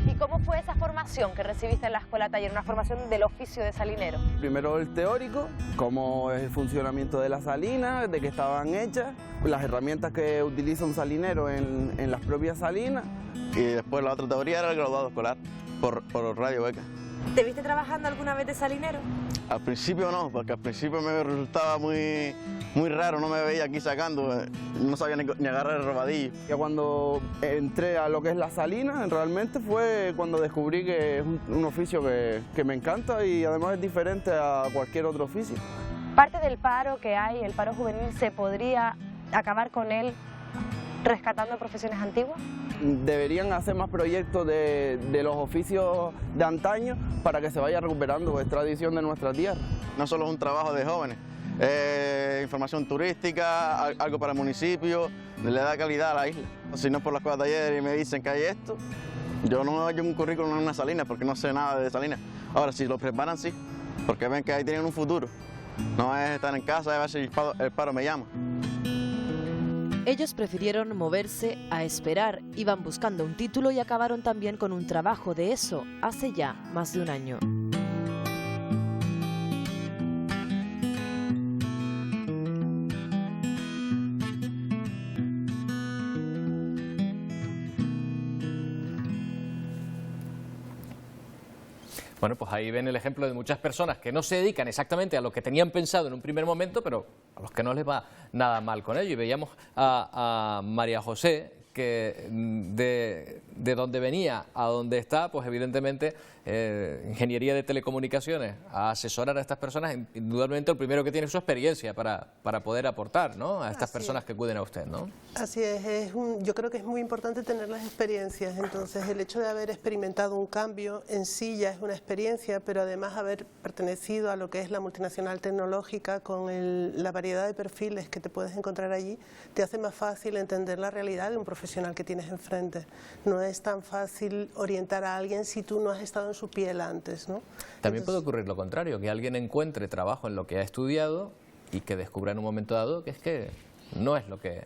¿Y cómo fue esa formación que recibiste en la Escuela Taller, una formación del oficio de salinero? Primero el teórico, cómo es el funcionamiento de las salinas, de qué estaban hechas, las herramientas que utiliza un salinero en las propias salinas. Y después la otra teoría era el graduado escolar, por Radio Beca. ¿Te viste trabajando alguna vez de salinero? Al principio no, porque al principio me resultaba muy raro, no me veía aquí sacando, no sabía ni agarrar el robadillo. Ya cuando entré a lo que es la salina, realmente fue cuando descubrí que es un oficio que me encanta y además es diferente a cualquier otro oficio. Parte del paro que hay, el paro juvenil, ¿se podría acabar con él rescatando profesiones antiguas? Deberían hacer más proyectos de los oficios de antaño para que se vaya recuperando, es tradición de nuestra tierra. No solo es un trabajo de jóvenes, información turística, algo para el municipio, le da calidad a la isla. Si no por la Escuela Taller y me dicen que hay esto, yo no hallo un currículum en una salina porque no sé nada de salinas. Ahora, si lo preparan, sí, porque ven que ahí tienen un futuro. No es estar en casa y a ver si el paro me llama. Ellos prefirieron moverse a esperar, iban buscando un título y acabaron también con un trabajo de eso hace ya más de un año. Bueno, pues ahí ven el ejemplo de muchas personas que no se dedican exactamente a lo que tenían pensado en un primer momento, pero a los que no les va nada mal con ello. Y veíamos a María José, que de donde venía a donde está, pues evidentemente ingeniería de telecomunicaciones, a asesorar a estas personas, indudablemente lo primero que tiene es su experiencia para poder aportar, ¿no?, a estas personas que acuden a usted, ¿no? Así es, yo creo que es muy importante tener las experiencias, entonces el hecho de haber experimentado un cambio en sí ya es una experiencia, pero además haber pertenecido a lo que es la multinacional tecnológica con la variedad de perfiles que te puedes encontrar allí, te hace más fácil entender la realidad de un profesional que tienes enfrente. No es tan fácil orientar a alguien si tú no has estado en su piel antes, ¿no? También puede ocurrir lo contrario, que alguien encuentre trabajo en lo que ha estudiado y que descubra en un momento dado que es que no es lo que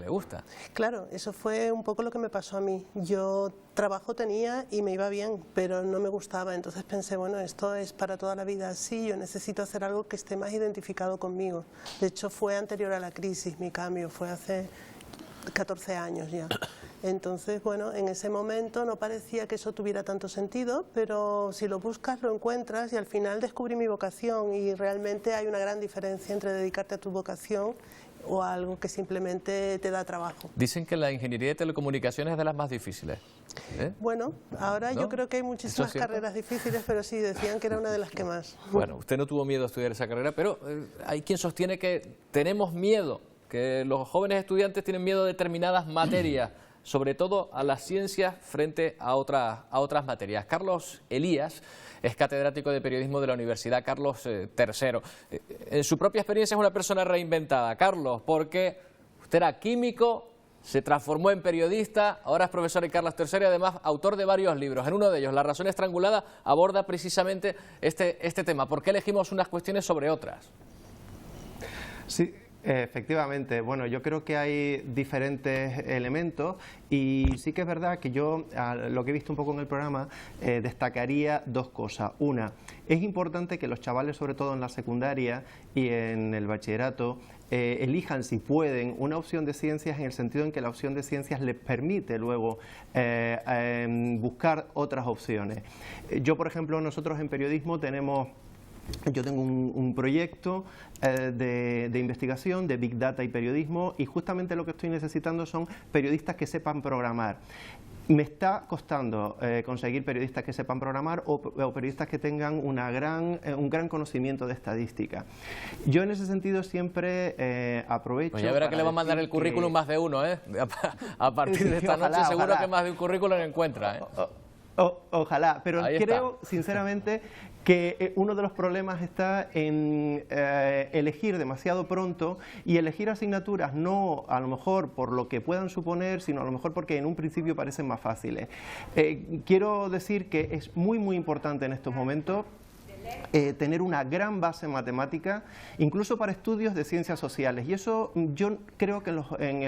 le gusta. Claro, eso fue un poco lo que me pasó a mí. Yo trabajo tenía y me iba bien, pero no me gustaba. Entonces pensé, bueno, esto es para toda la vida así, yo necesito hacer algo que esté más identificado conmigo. De hecho, fue anterior a la crisis mi cambio, fue hace 14 años ya. Entonces, bueno, en ese momento no parecía que eso tuviera tanto sentido, pero si lo buscas lo encuentras y al final descubrí mi vocación y realmente hay una gran diferencia entre dedicarte a tu vocación o a algo que simplemente te da trabajo. Dicen que la ingeniería de telecomunicaciones es de las más difíciles. Bueno, ahora ¿no? Yo creo que hay muchísimas carreras difíciles, pero sí, decían que era una de las que más. Bueno, usted no tuvo miedo a estudiar esa carrera, pero hay quien sostiene que tenemos miedo, que los jóvenes estudiantes tienen miedo de determinadas materias sobre todo a las ciencias frente a otras materias. Carlos Elías es catedrático de periodismo de la Universidad Carlos III. En su propia experiencia es una persona reinventada. Carlos, porque usted era químico, se transformó en periodista, ahora es profesor en Carlos III y además autor de varios libros. En uno de ellos, La razón estrangulada, aborda precisamente este tema. ¿Por qué elegimos unas cuestiones sobre otras? Sí, efectivamente. Bueno, yo creo que hay diferentes elementos y sí que es verdad que yo, lo que he visto un poco en el programa, destacaría dos cosas. Una, es importante que los chavales, sobre todo en la secundaria y en el bachillerato, elijan, si pueden, una opción de ciencias, en el sentido en que la opción de ciencias les permite luego buscar otras opciones. Yo, por ejemplo, nosotros en periodismo yo tengo un proyecto de investigación de Big Data y periodismo, y justamente lo que estoy necesitando son periodistas que sepan programar. Me está costando conseguir periodistas que sepan programar o periodistas que tengan un gran conocimiento de estadística. Yo en ese sentido siempre aprovecho... Pues ya verá que le va a mandar el currículum más de uno, ¿eh? A partir de esta noche seguro que más de un currículum encuentra, ¿eh? Ojalá, pero creo sinceramente que uno de los problemas está en elegir demasiado pronto y elegir asignaturas no a lo mejor por lo que puedan suponer, sino a lo mejor porque en un principio parecen más fáciles. Quiero decir que es muy importante en estos momentos tener una gran base matemática, incluso para estudios de ciencias sociales, y eso yo creo que en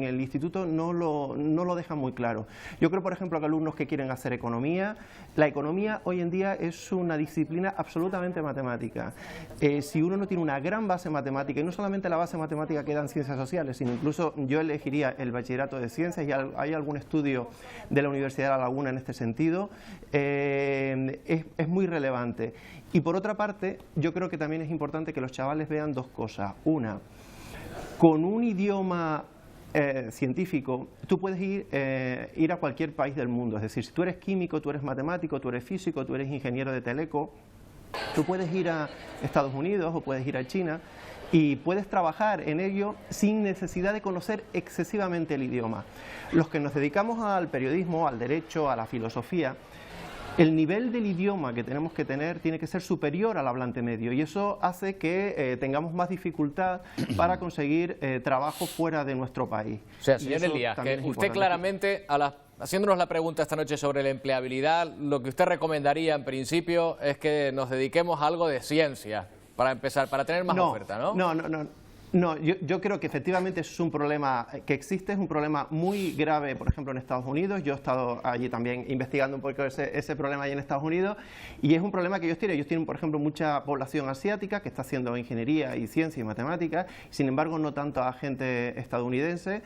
el instituto no lo dejan muy claro. Yo creo, por ejemplo, que alumnos que quieren hacer economía, la economía hoy en día es una disciplina absolutamente matemática. Si uno no tiene una gran base matemática, y no solamente la base matemática que dan ciencias sociales, sino incluso yo elegiría el bachillerato de ciencias, y hay algún estudio de la Universidad de La Laguna en este sentido, es muy relevante. Y por otra parte, yo creo que también es importante que los chavales vean dos cosas. Una, con un idioma científico, tú puedes ir a cualquier país del mundo. Es decir, si tú eres químico, tú eres matemático, tú eres físico, tú eres ingeniero de teleco, tú puedes ir a Estados Unidos o puedes ir a China y puedes trabajar en ello sin necesidad de conocer excesivamente el idioma. Los que nos dedicamos al periodismo, al derecho, a la filosofía, el nivel del idioma que tenemos que tener tiene que ser superior al hablante medio, y eso hace que tengamos más dificultad para conseguir trabajo fuera de nuestro país. O sea, señor Elías, que usted claramente, haciéndonos la pregunta esta noche sobre la empleabilidad, lo que usted recomendaría en principio es que nos dediquemos a algo de ciencia, para empezar, para tener más oferta, ¿no? No, yo creo que efectivamente eso es un problema que existe, es un problema muy grave, por ejemplo, en Estados Unidos. Yo he estado allí también investigando un poco ese problema allí en Estados Unidos, y es un problema que ellos tienen. Ellos tienen, por ejemplo, mucha población asiática que está haciendo ingeniería y ciencia y matemáticas, sin embargo, no tanta gente estadounidense.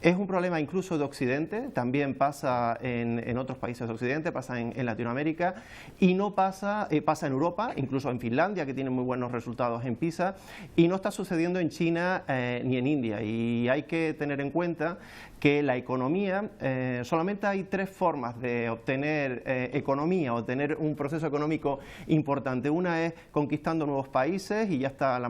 Es un problema incluso de Occidente, también pasa en otros países de Occidente, pasa en Latinoamérica, y no pasa en Europa, incluso en Finlandia, que tiene muy buenos resultados en PISA, y no está sucediendo en China ni en India. Y hay que tener en cuenta que la economía, solamente hay tres formas de obtener economía o tener un proceso económico importante. Una es conquistando nuevos países y ya está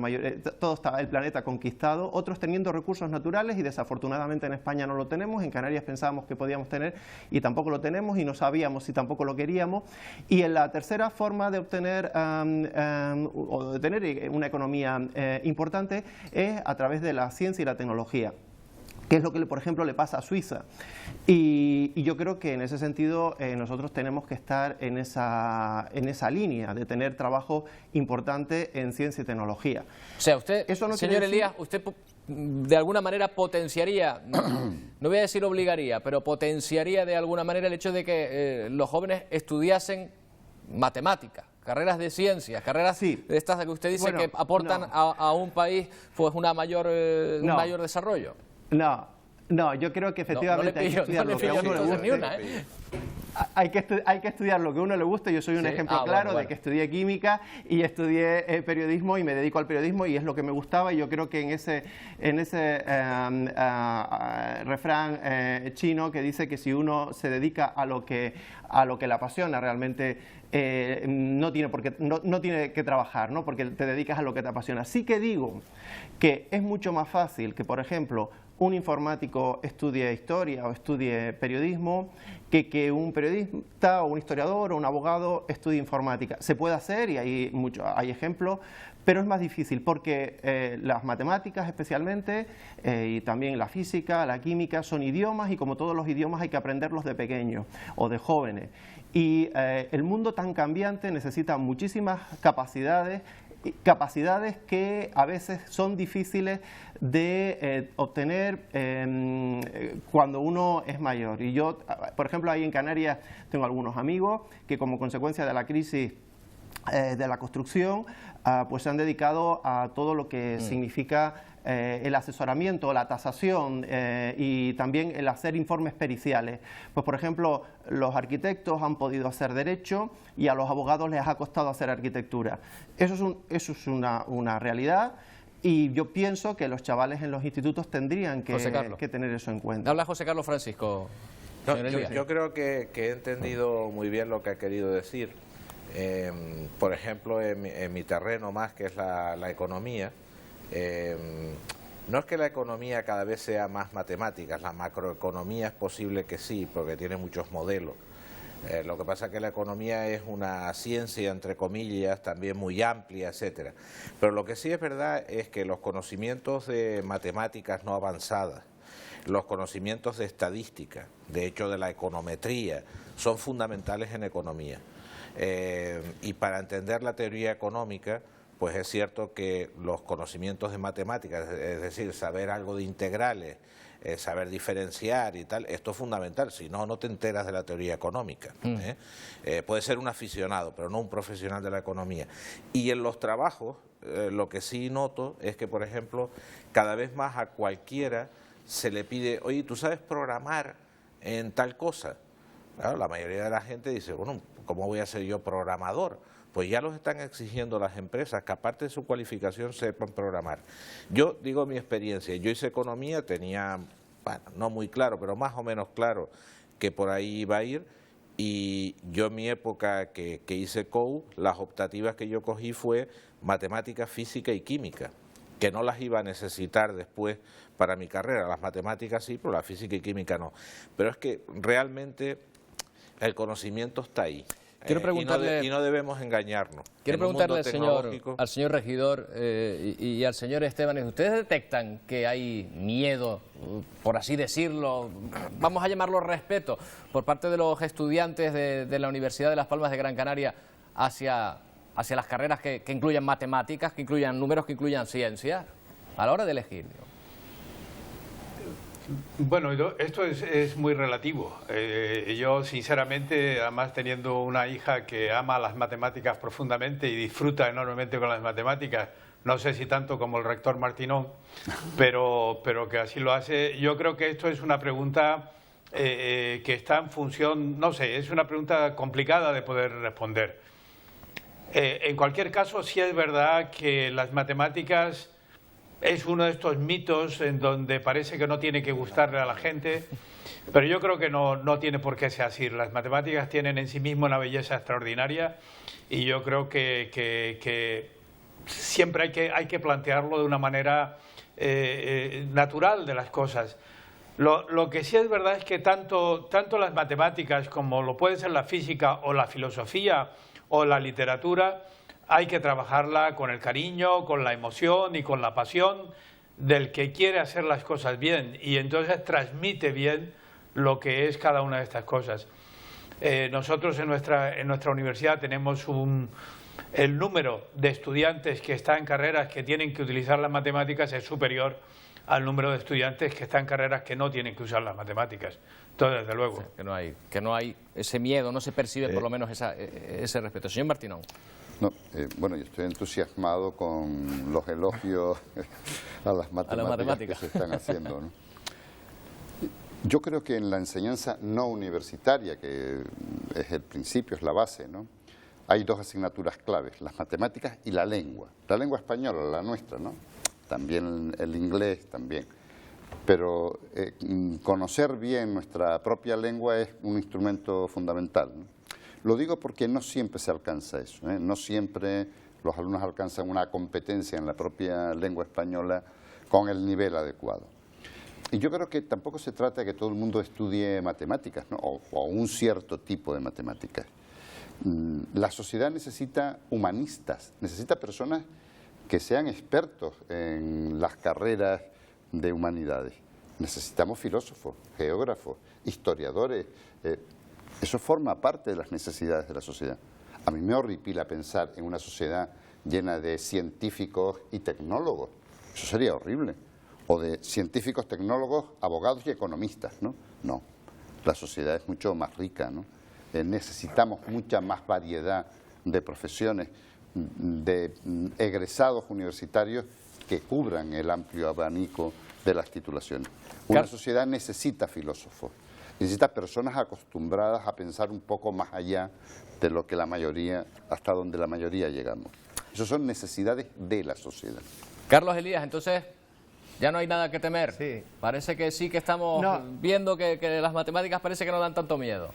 todo está el planeta conquistado. Otros teniendo recursos naturales, y desafortunadamente en España no lo tenemos. En Canarias pensábamos que podíamos tener y tampoco lo tenemos, y no sabíamos si tampoco lo queríamos. Y en la tercera forma de obtener o de tener una economía importante es a través de la ciencia y la tecnología, que es lo que, por ejemplo, le pasa a Suiza. Y yo creo que en ese sentido nosotros tenemos que estar en esa línea de tener trabajo importante en ciencia y tecnología. O sea, usted, señor Elías, usted de alguna manera potenciaría, no voy a decir obligaría, pero potenciaría de alguna manera el hecho de que los jóvenes estudiasen matemáticas, carreras de ciencias, carreras de estas que usted dice que aportan a un país pues un mayor desarrollo. No, yo creo que efectivamente hay que estudiar lo que a uno le gusta. Hay que estudiar lo que a uno le gusta. Yo soy un ejemplo claro de que estudié química y estudié periodismo y me dedico al periodismo, y es lo que me gustaba. Y yo creo que en ese refrán chino que dice que si uno se dedica a lo que le apasiona realmente, no tiene que trabajar, ¿no? Porque te dedicas a lo que te apasiona. Sí que digo que es mucho más fácil que, por ejemplo, un informático estudie historia o estudie periodismo que un periodista o un historiador o un abogado estudie informática. Se puede hacer y hay ejemplos, pero es más difícil porque las matemáticas especialmente y también la física, la química son idiomas y como todos los idiomas hay que aprenderlos de pequeños o de jóvenes. Y el mundo tan cambiante necesita muchísimas capacidades que a veces son difíciles de obtener cuando uno es mayor. Y yo, por ejemplo, ahí en Canarias tengo algunos amigos que como consecuencia de la crisis de la construcción, pues se han dedicado a todo lo que significa el asesoramiento, la tasación y también el hacer informes periciales. Pues por ejemplo, los arquitectos han podido hacer derecho y a los abogados les ha costado hacer arquitectura. Eso es una realidad y yo pienso que los chavales en los institutos tendrían que tener eso en cuenta. Habla José Carlos Francisco. No, yo creo que he entendido muy bien lo que ha querido decir. Por ejemplo, en mi terreno más, que es la economía, no es que la economía cada vez sea más matemáticas, la macroeconomía es posible que sí, porque tiene muchos modelos. Lo que pasa es que la economía es una ciencia, entre comillas, también muy amplia, etcétera. Pero lo que sí es verdad es que los conocimientos de matemáticas no avanzadas, los conocimientos de estadística, de hecho de la econometría, son fundamentales en economía. Y para entender la teoría económica, pues es cierto que los conocimientos de matemáticas, es decir, saber algo de integrales, saber diferenciar y tal, esto es fundamental, si no, no te enteras de la teoría económica. Puede ser un aficionado, pero no un profesional de la economía. Y en los trabajos, lo que sí noto es que, por ejemplo, cada vez más a cualquiera se le pide, oye, ¿tú sabes programar en tal cosa? Claro, la mayoría de la gente dice, bueno, ¿cómo voy a ser yo programador? Pues ya los están exigiendo las empresas que aparte de su cualificación sepan programar. Yo digo mi experiencia, yo hice economía, tenía, bueno, no muy claro, pero más o menos claro que por ahí iba a ir, y yo en mi época que hice COU, las optativas que yo cogí fue matemática, física y química, que no las iba a necesitar después para mi carrera. Las matemáticas sí, pero la física y química no. Pero es que realmente el conocimiento está ahí. Quiero preguntarle, y no debemos engañarnos. Quiero preguntarle al señor regidor y al señor Esteban, ¿ustedes detectan que hay miedo, por así decirlo, vamos a llamarlo respeto, por parte de los estudiantes de la Universidad de Las Palmas de Gran Canaria hacia las carreras que incluyan matemáticas, que incluyan números, que incluyan ciencia, a la hora de elegir? Bueno, esto es muy relativo. Yo, sinceramente, además teniendo una hija que ama las matemáticas profundamente y disfruta enormemente con las matemáticas, no sé si tanto como el rector Martinón, pero que así lo hace, yo creo que esto es una pregunta que está en función, no sé, es una pregunta complicada de poder responder. En cualquier caso, sí es verdad que las matemáticas es uno de estos mitos en donde parece que no tiene que gustarle a la gente, pero yo creo que no tiene por qué ser así. Las matemáticas tienen en sí mismo una belleza extraordinaria y yo creo que siempre hay que plantearlo de una manera natural de las cosas. Lo que sí es verdad es que tanto las matemáticas como lo puede ser la física o la filosofía o la literatura, hay que trabajarla con el cariño, con la emoción y con la pasión del que quiere hacer las cosas bien y entonces transmite bien lo que es cada una de estas cosas. Nosotros en nuestra universidad tenemos el número de estudiantes que están en carreras que tienen que utilizar las matemáticas es superior al número de estudiantes que están en carreras que no tienen que usar las matemáticas. Entonces, desde luego. Sí, que no hay ese miedo, no se percibe por lo menos ese respeto. Señor Martinón. No, bueno, yo estoy entusiasmado con los elogios a las matemáticas que se están haciendo, ¿no? Yo creo que en la enseñanza no universitaria, que es el principio, es la base, ¿no?, hay dos asignaturas claves, las matemáticas y la lengua española, la nuestra, ¿no?, también el inglés, también. Pero conocer bien nuestra propia lengua es un instrumento fundamental, ¿no? Lo digo porque no siempre se alcanza eso, ¿eh? No siempre los alumnos alcanzan una competencia en la propia lengua española con el nivel adecuado. Y yo creo que tampoco se trata de que todo el mundo estudie matemáticas, ¿no? o un cierto tipo de matemáticas. La sociedad necesita humanistas, necesita personas que sean expertos en las carreras de humanidades. Necesitamos filósofos, geógrafos, historiadores. Eso forma parte de las necesidades de la sociedad. A mí me horripila pensar en una sociedad llena de científicos y tecnólogos. Eso sería horrible. O de científicos, tecnólogos, abogados y economistas, ¿no? No, la sociedad es mucho más rica, ¿no? Necesitamos mucha más variedad de profesiones, de egresados universitarios que cubran el amplio abanico de las titulaciones. Una sociedad necesita filósofos, necesita personas acostumbradas a pensar un poco más allá de lo que la mayoría, hasta donde la mayoría llegamos. Esas son necesidades de la sociedad. Carlos Elías, entonces, ya no hay nada que temer. Sí. Parece que sí que estamos viendo que las matemáticas parece que no dan tanto miedo.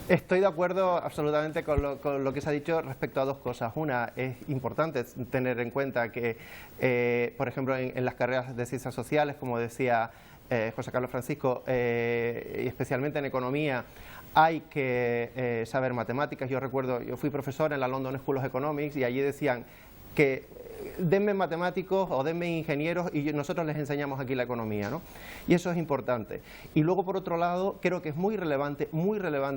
Estoy de acuerdo absolutamente con lo que se ha dicho respecto a dos cosas. Una, es importante tener en cuenta que, por ejemplo, en las carreras de ciencias sociales, como decía José Carlos Francisco, y especialmente en economía, hay que saber matemáticas. Yo recuerdo, yo fui profesor en la London School of Economics y allí decían que denme matemáticos o denme ingenieros y nosotros les enseñamos aquí la economía, ¿no? Y eso es importante. Y luego, por otro lado, creo que es muy relevante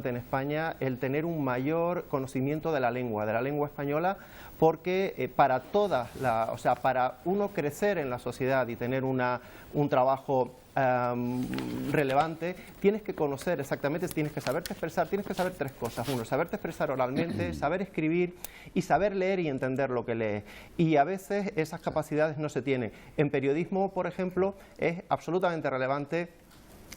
en España el tener un mayor conocimiento de la lengua española, porque para para uno crecer en la sociedad y tener un trabajo relevante, tienes que conocer exactamente, tienes que saberte expresar, tienes que saber tres cosas. Uno, saberte expresar oralmente, saber escribir y saber leer y entender lo que lees. Y a veces esas capacidades no se tienen. En periodismo, por ejemplo, es absolutamente relevante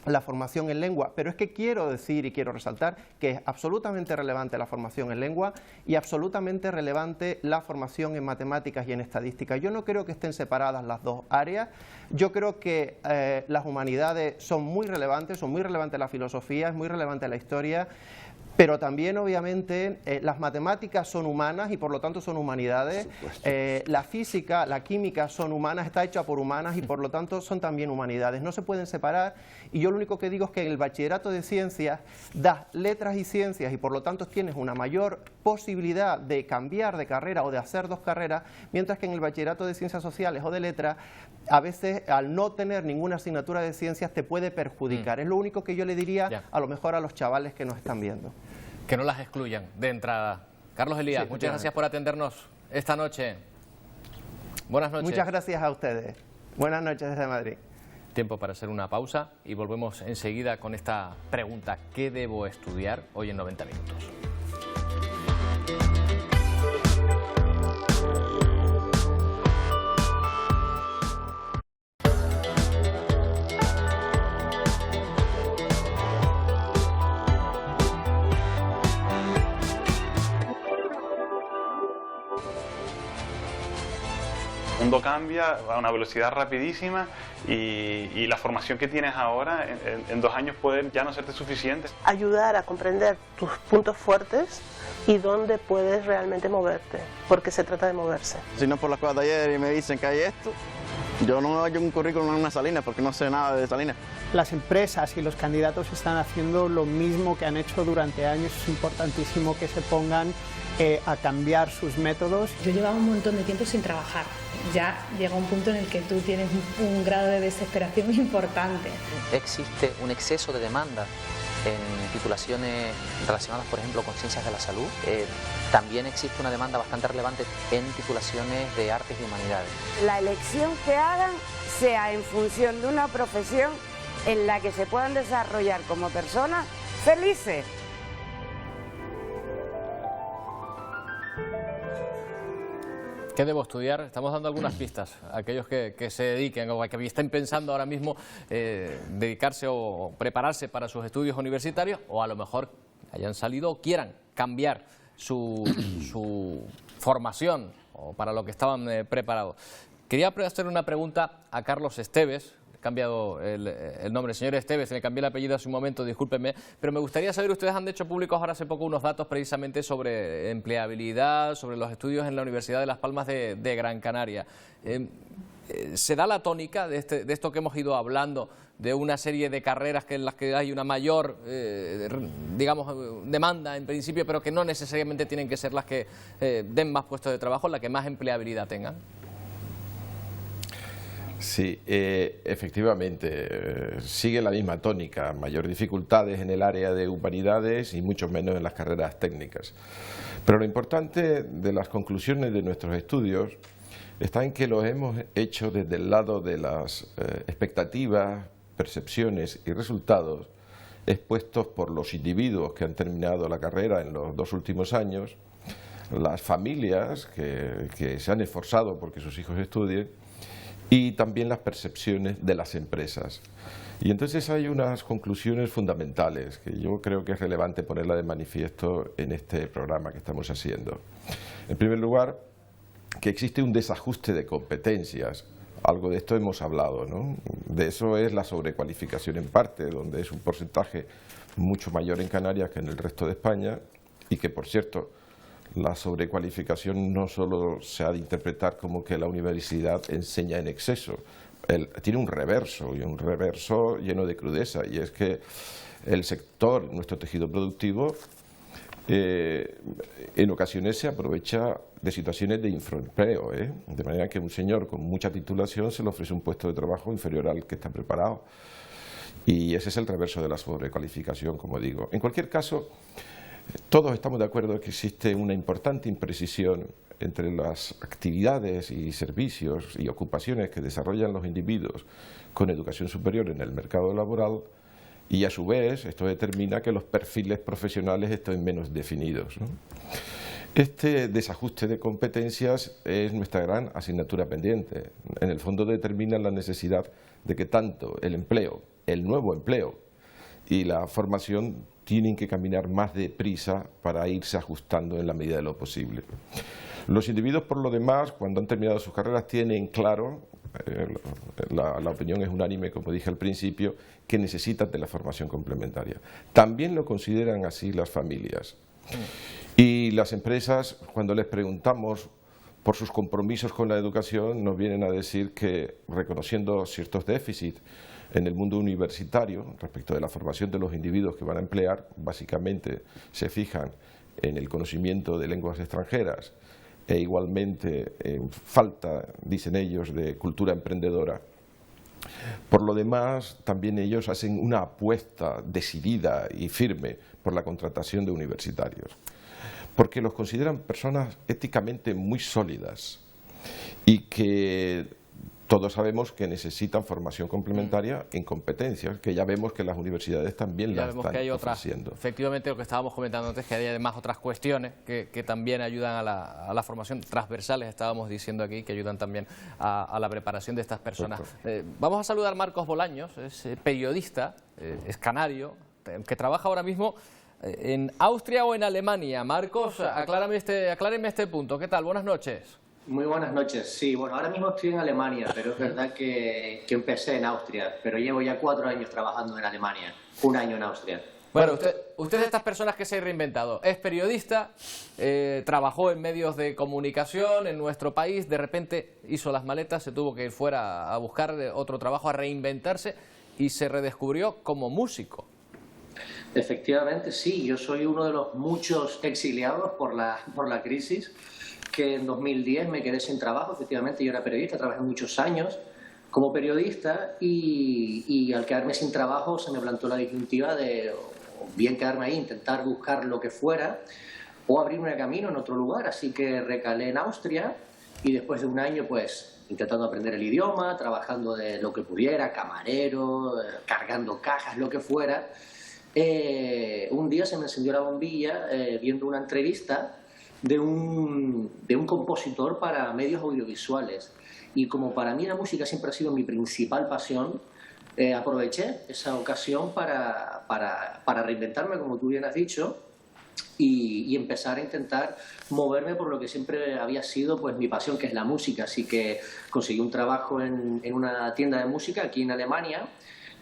la formación en lengua, pero es que quiero decir y quiero resaltar que es absolutamente relevante la formación en lengua y absolutamente relevante la formación en matemáticas y en estadística. Yo no creo que estén separadas las dos áreas. Yo creo que las humanidades son muy relevantes la filosofía, es muy relevante la historia, pero también, obviamente, las matemáticas son humanas y por lo tanto son humanidades. La física, la química son humanas, está hecha por humanas y por lo tanto son también humanidades. No se pueden separar y yo lo único que digo es que en el bachillerato de ciencias das letras y ciencias y por lo tanto tienes una mayor posibilidad de cambiar de carrera o de hacer dos carreras, mientras que en el bachillerato de ciencias sociales o de letras, a veces al no tener ninguna asignatura de ciencias te puede perjudicar. Es lo único que yo le diría a lo mejor a los chavales que nos están viendo. Que no las excluyan de entrada. Carlos Elías, muchas gracias por atendernos esta noche. Buenas noches. Muchas gracias a ustedes. Buenas noches desde Madrid. Tiempo para hacer una pausa y volvemos enseguida con esta pregunta: ¿qué debo estudiar hoy en 90 minutos? El mundo cambia a una velocidad rapidísima y la formación que tienes ahora en 2 años puede ya no serte suficiente. Ayudar a comprender tus puntos fuertes y dónde puedes realmente moverte, porque se trata de moverse. Si no por las cosas de ayer y me dicen que hay esto, yo no hallo un currículum en una salina porque no sé nada de salinas. Las empresas y los candidatos están haciendo lo mismo que han hecho durante años. Es importantísimo que se pongan a cambiar sus métodos. Yo llevaba un montón de tiempo sin trabajar. Ya llega un punto en el que tú tienes un grado de desesperación importante. Existe un exceso de demanda en titulaciones relacionadas, por ejemplo, con ciencias de la salud. También existe una demanda bastante relevante en titulaciones de artes y humanidades. La elección que hagan sea en función de una profesión en la que se puedan desarrollar como personas felices. ¿Qué debo estudiar? Estamos dando algunas pistas a aquellos que se dediquen o que estén pensando ahora mismo dedicarse o prepararse para sus estudios universitarios, o a lo mejor hayan salido o quieran cambiar su formación o para lo que estaban preparados. Quería hacer una pregunta a Carlos Esteves. He cambiado el nombre, señor Esteves, le cambié el apellido hace un momento, discúlpenme, pero me gustaría saber, ustedes han hecho públicos ahora hace poco unos datos precisamente sobre empleabilidad, sobre los estudios en la Universidad de Las Palmas de Gran Canaria. ¿se da la tónica de esto que hemos ido hablando, de una serie de carreras en las que hay una mayor, digamos, demanda en principio, pero que no necesariamente tienen que ser las que den más puestos de trabajo, las que más empleabilidad tengan? Sí, efectivamente, sigue la misma tónica, mayor dificultades en el área de humanidades y mucho menos en las carreras técnicas. Pero lo importante de las conclusiones de nuestros estudios está en que lo hemos hecho desde el lado de las expectativas, percepciones y resultados expuestos por los individuos que han terminado la carrera en los 2 últimos años, las familias que se han esforzado porque sus hijos estudien, y también las percepciones de las empresas. Y entonces hay unas conclusiones fundamentales que yo creo que es relevante ponerla de manifiesto en este programa que estamos haciendo. En primer lugar, que existe un desajuste de competencias. Algo de esto hemos hablado, ¿no? De eso es la sobrecualificación en parte, donde es un porcentaje mucho mayor en Canarias que en el resto de España, y que, por cierto, la sobrecualificación no solo se ha de interpretar como que la universidad enseña en exceso, tiene un reverso, y un reverso lleno de crudeza, y es que el sector, nuestro tejido productivo, en ocasiones se aprovecha de situaciones de infraempleo, de manera que un señor con mucha titulación se le ofrece un puesto de trabajo inferior al que está preparado, y ese es el reverso de la sobrecualificación, como digo. En cualquier caso, todos estamos de acuerdo en que existe una importante imprecisión entre las actividades y servicios y ocupaciones que desarrollan los individuos con educación superior en el mercado laboral, y a su vez esto determina que los perfiles profesionales estén menos definidos, ¿no? Este desajuste de competencias es nuestra gran asignatura pendiente. En el fondo determina la necesidad de que tanto el empleo, el nuevo empleo y la formación tienen que caminar más deprisa para irse ajustando en la medida de lo posible. Los individuos, por lo demás, cuando han terminado sus carreras, tienen claro, la opinión es unánime, como dije al principio, que necesitan de la formación complementaria. También lo consideran así las familias. Y las empresas, cuando les preguntamos por sus compromisos con la educación, nos vienen a decir que, reconociendo ciertos déficits en el mundo universitario respecto de la formación de los individuos que van a emplear, básicamente se fijan en el conocimiento de lenguas extranjeras e igualmente en falta, dicen ellos, de cultura emprendedora. Por lo demás, también ellos hacen una apuesta decidida y firme por la contratación de universitarios, porque los consideran personas éticamente muy sólidas y que todos sabemos que necesitan formación complementaria en competencias, que ya vemos que las universidades también la están ofreciendo. Efectivamente, lo que estábamos comentando antes, que hay además otras cuestiones que también ayudan a la formación, transversales, estábamos diciendo aquí, que ayudan también a la preparación de estas personas. Vamos a saludar a Marcos Bolaños, es periodista, es canario, que trabaja ahora mismo en Austria o en Alemania. Marcos, acláreme este punto. ¿Qué tal? Buenas noches. Muy buenas noches. Sí, bueno, ahora mismo estoy en Alemania, pero es verdad que empecé en Austria, pero llevo ya 4 años trabajando en Alemania, 1 año en Austria. Bueno, usted es de estas personas que se ha reinventado. Es periodista, trabajó en medios de comunicación en nuestro país, de repente hizo las maletas, se tuvo que ir fuera a buscar otro trabajo, a reinventarse, y se redescubrió como músico. Efectivamente, sí, yo soy uno de los muchos exiliados por la crisis, que en 2010 me quedé sin trabajo. Efectivamente, yo era periodista, trabajé muchos años como periodista y al quedarme sin trabajo se me plantó la disyuntiva de bien quedarme ahí, intentar buscar lo que fuera o abrirme camino en otro lugar. Así que recalé en Austria y después de 1 año pues intentando aprender el idioma, trabajando de lo que pudiera, camarero, cargando cajas, lo que fuera, un día se me encendió la bombilla viendo una entrevista de un compositor para medios audiovisuales. Y como para mí la música siempre ha sido mi principal pasión, aproveché esa ocasión para reinventarme, como tú bien has dicho, y empezar a intentar moverme por lo que siempre había sido pues mi pasión, que es la música. Así que conseguí un trabajo en una tienda de música aquí en Alemania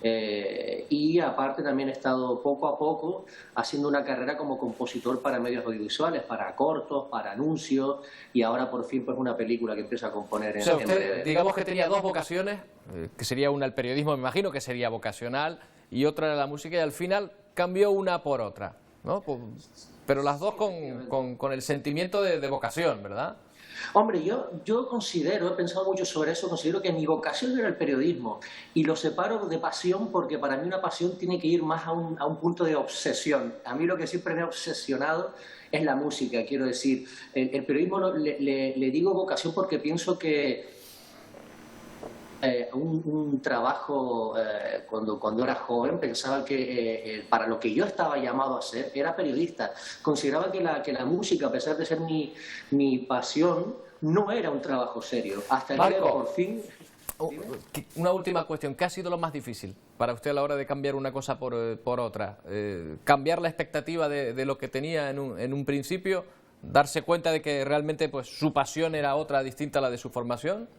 Y aparte también he estado poco a poco haciendo una carrera como compositor para medios audiovisuales, para cortos, para anuncios, y ahora por fin pues una película que empiezo a componer en breve. Digamos que tenía dos vocaciones, que sería una el periodismo, me imagino que sería vocacional, y otra era la música, y al final cambió una por otra, ¿no? Pero las dos con el sentimiento de vocación, ¿verdad? Hombre, yo considero, he pensado mucho sobre eso, considero que mi vocación era el periodismo y lo separo de pasión porque para mí una pasión tiene que ir más a un punto de obsesión. A mí lo que siempre me ha obsesionado es la música, quiero decir. El periodismo le digo vocación porque pienso que un trabajo, cuando era joven, pensaba que para lo que yo estaba llamado a ser era periodista. Consideraba que la música, a pesar de ser mi pasión, no era un trabajo serio. Hasta el día de por fin... Una última cuestión. ¿Qué ha sido lo más difícil para usted a la hora de cambiar una cosa por otra? ¿Cambiar la expectativa de lo que tenía en un principio? ¿Darse cuenta de que realmente pues, su pasión era otra, distinta a la de su formación?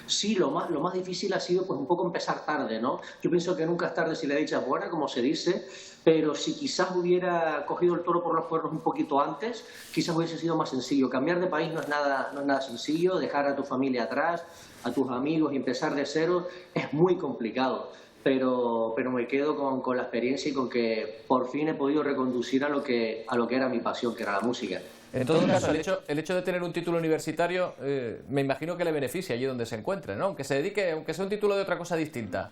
Sí, lo más difícil ha sido pues un poco empezar tarde, ¿no? Yo pienso que nunca es tarde si la dicha es buena, como se dice, pero si quizás hubiera cogido el toro por los cuernos un poquito antes, quizás hubiese sido más sencillo. Cambiar de país no es nada sencillo, dejar a tu familia atrás, a tus amigos y empezar de cero es muy complicado. Pero me quedo con la experiencia y con que por fin he podido reconducir a lo que era mi pasión, que era la música. En todo caso, el hecho de tener un título universitario, me imagino que le beneficia allí donde se encuentre, ¿no? Aunque sea un título de otra cosa distinta.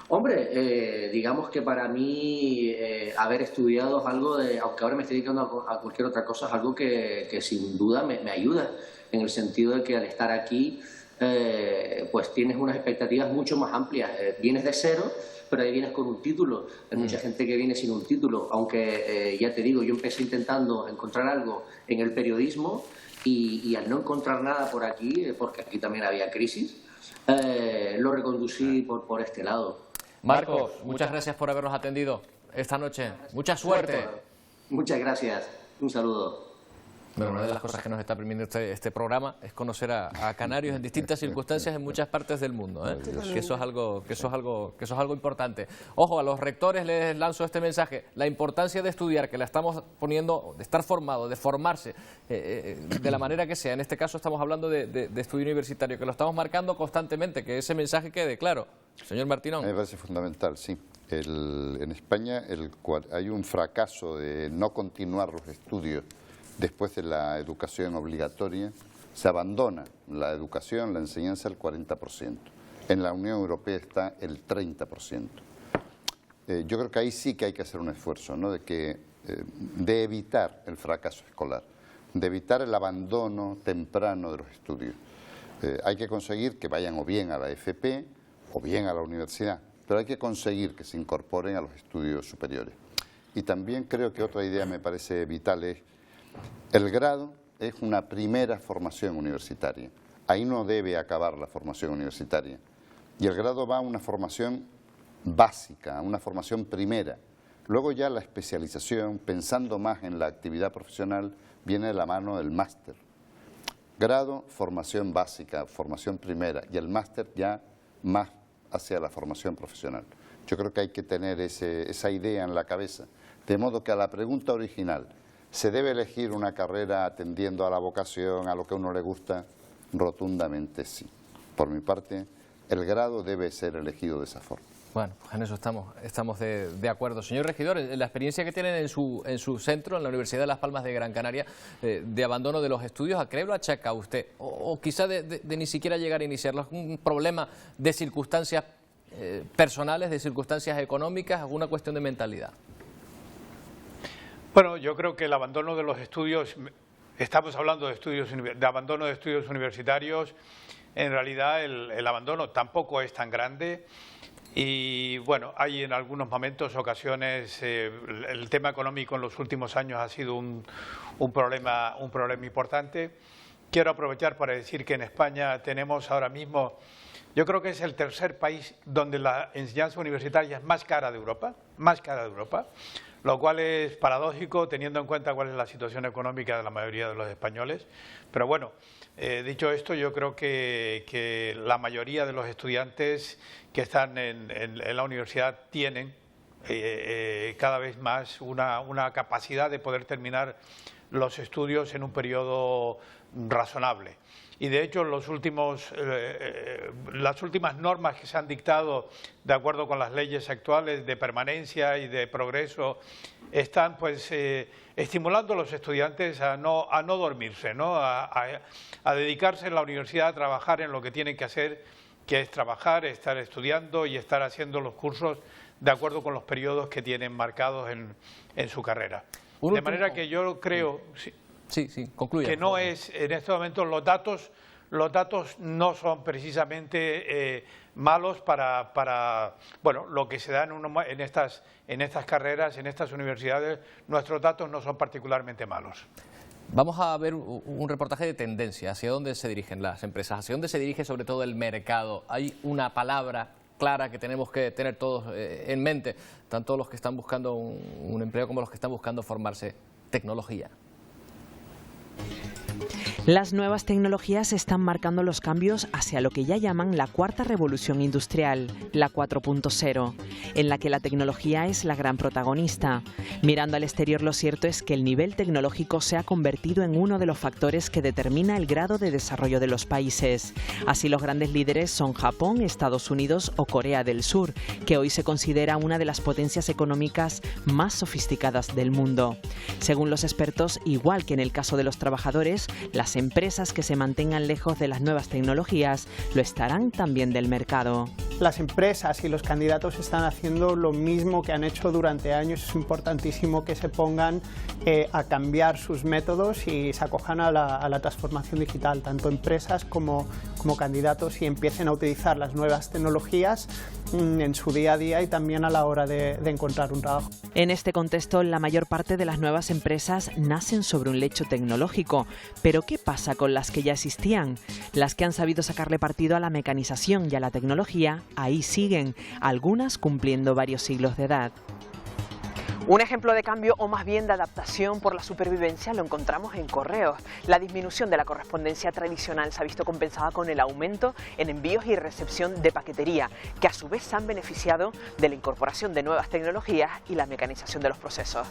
Hombre, digamos que para mí haber estudiado es algo aunque ahora me estoy dedicando a cualquier otra cosa, es algo que sin duda me ayuda, en el sentido de que al estar aquí, pues tienes unas expectativas mucho más amplias. Vienes de cero, pero ahí vienes con un título. Hay mucha gente que viene sin un título, aunque ya te digo, yo empecé intentando encontrar algo en el periodismo y al no encontrar nada por aquí, porque aquí también había crisis, lo reconducí por este lado. Marcos, muchas gracias por habernos atendido esta noche. Mucha suerte. Muchas gracias. Un saludo. Bueno, una de las cosas que nos está permitiendo este programa es conocer a canarios en distintas circunstancias en muchas partes del mundo, ¿eh? Que eso es algo importante. Ojo, a los rectores les lanzo este mensaje: la importancia de estudiar, que la estamos poniendo, de estar formado, de formarse de la manera que sea. En este caso estamos hablando de estudio universitario, que lo estamos marcando constantemente, que ese mensaje quede claro. Señor Martinón. Me parece fundamental, sí. En España hay un fracaso de no continuar los estudios. Después de la educación obligatoria, se abandona la educación, la enseñanza, el 40%. En la Unión Europea está el 30%. Yo creo que ahí sí que hay que hacer un esfuerzo, ¿no? De evitar el fracaso escolar, de evitar el abandono temprano de los estudios. Hay que conseguir que vayan o bien a la FP o bien a la universidad, pero hay que conseguir que se incorporen a los estudios superiores. Y también creo que otra idea me parece vital es: el grado es una primera formación universitaria. Ahí no debe acabar la formación universitaria. Y el grado va a una formación básica, a una formación primera. Luego ya la especialización, pensando más en la actividad profesional, viene de la mano del máster. Grado, formación básica, formación primera, y el máster ya más hacia la formación profesional. Yo creo que hay que tener esa idea en la cabeza. De modo que a la pregunta original, ¿se debe elegir una carrera atendiendo a la vocación, a lo que a uno le gusta? Rotundamente sí. Por mi parte, el grado debe ser elegido de esa forma. Bueno, pues en eso estamos de acuerdo. Señor regidor, la experiencia que tienen en su centro, en la Universidad de Las Palmas de Gran Canaria, de abandono de los estudios, ¿a qué lo achaca usted? O quizá de ni siquiera llegar a iniciarlos, un problema de circunstancias personales, de circunstancias económicas, alguna cuestión de mentalidad. Bueno, yo creo que el abandono de los estudios, estamos hablando de abandono de estudios universitarios, en realidad el abandono tampoco es tan grande y bueno, hay en algunos momentos, ocasiones, el tema económico en los últimos años ha sido un problema importante. Quiero aprovechar para decir que en España tenemos ahora mismo, yo creo que es el tercer país donde la enseñanza universitaria es más cara de Europa, lo cual es paradójico teniendo en cuenta cuál es la situación económica de la mayoría de los españoles. Pero bueno, dicho esto, yo creo que la mayoría de los estudiantes que están en la universidad tienen cada vez más una capacidad de poder terminar los estudios en un periodo razonable. Y de hecho las últimas normas que se han dictado de acuerdo con las leyes actuales de permanencia y de progreso están pues estimulando a los estudiantes a no dormirse, ¿no? a dedicarse en la universidad a trabajar en lo que tienen que hacer, que es trabajar, estar estudiando y estar haciendo los cursos de acuerdo con los periodos que tienen marcados en su carrera. De manera que yo creo concluya, que no es, en este momento los datos no son precisamente malos para bueno, lo que se da en estas carreras, en estas universidades. Nuestros datos no son particularmente malos. Vamos a ver un reportaje de tendencia, hacia dónde se dirigen las empresas, hacia dónde se dirige sobre todo el mercado. Hay una palabra clara que tenemos que tener todos en mente, tanto los que están buscando un empleo como los que están buscando formarse: tecnología. Las nuevas tecnologías están marcando los cambios hacia lo que ya llaman la cuarta revolución industrial, la 4.0, en la que la tecnología es la gran protagonista. Mirando al exterior, lo cierto es que el nivel tecnológico se ha convertido en uno de los factores que determina el grado de desarrollo de los países. Así, los grandes líderes son Japón, Estados Unidos o Corea del Sur, que hoy se considera una de las potencias económicas más sofisticadas del mundo. Según los expertos, igual que en el caso de los trabajadores, las empresas que se mantengan lejos de las nuevas tecnologías lo estarán también del mercado. Las empresas y los candidatos están haciendo lo mismo que han hecho durante años. Es importantísimo que se pongan a cambiar sus métodos y se acojan a la transformación digital, tanto empresas como candidatos, y empiecen a utilizar las nuevas tecnologías en su día a día y también a la hora de encontrar un trabajo. En este contexto, la mayor parte de las nuevas empresas nacen sobre un lecho tecnológico. Pero ¿qué pasa con las que ya existían? Las que han sabido sacarle partido a la mecanización y a la tecnología, ahí siguen, algunas cumpliendo varios siglos de edad. Un ejemplo de cambio, o más bien de adaptación por la supervivencia, lo encontramos en correos. La disminución de la correspondencia tradicional se ha visto compensada con el aumento en envíos y recepción de paquetería, que a su vez se han beneficiado de la incorporación de nuevas tecnologías y la mecanización de los procesos.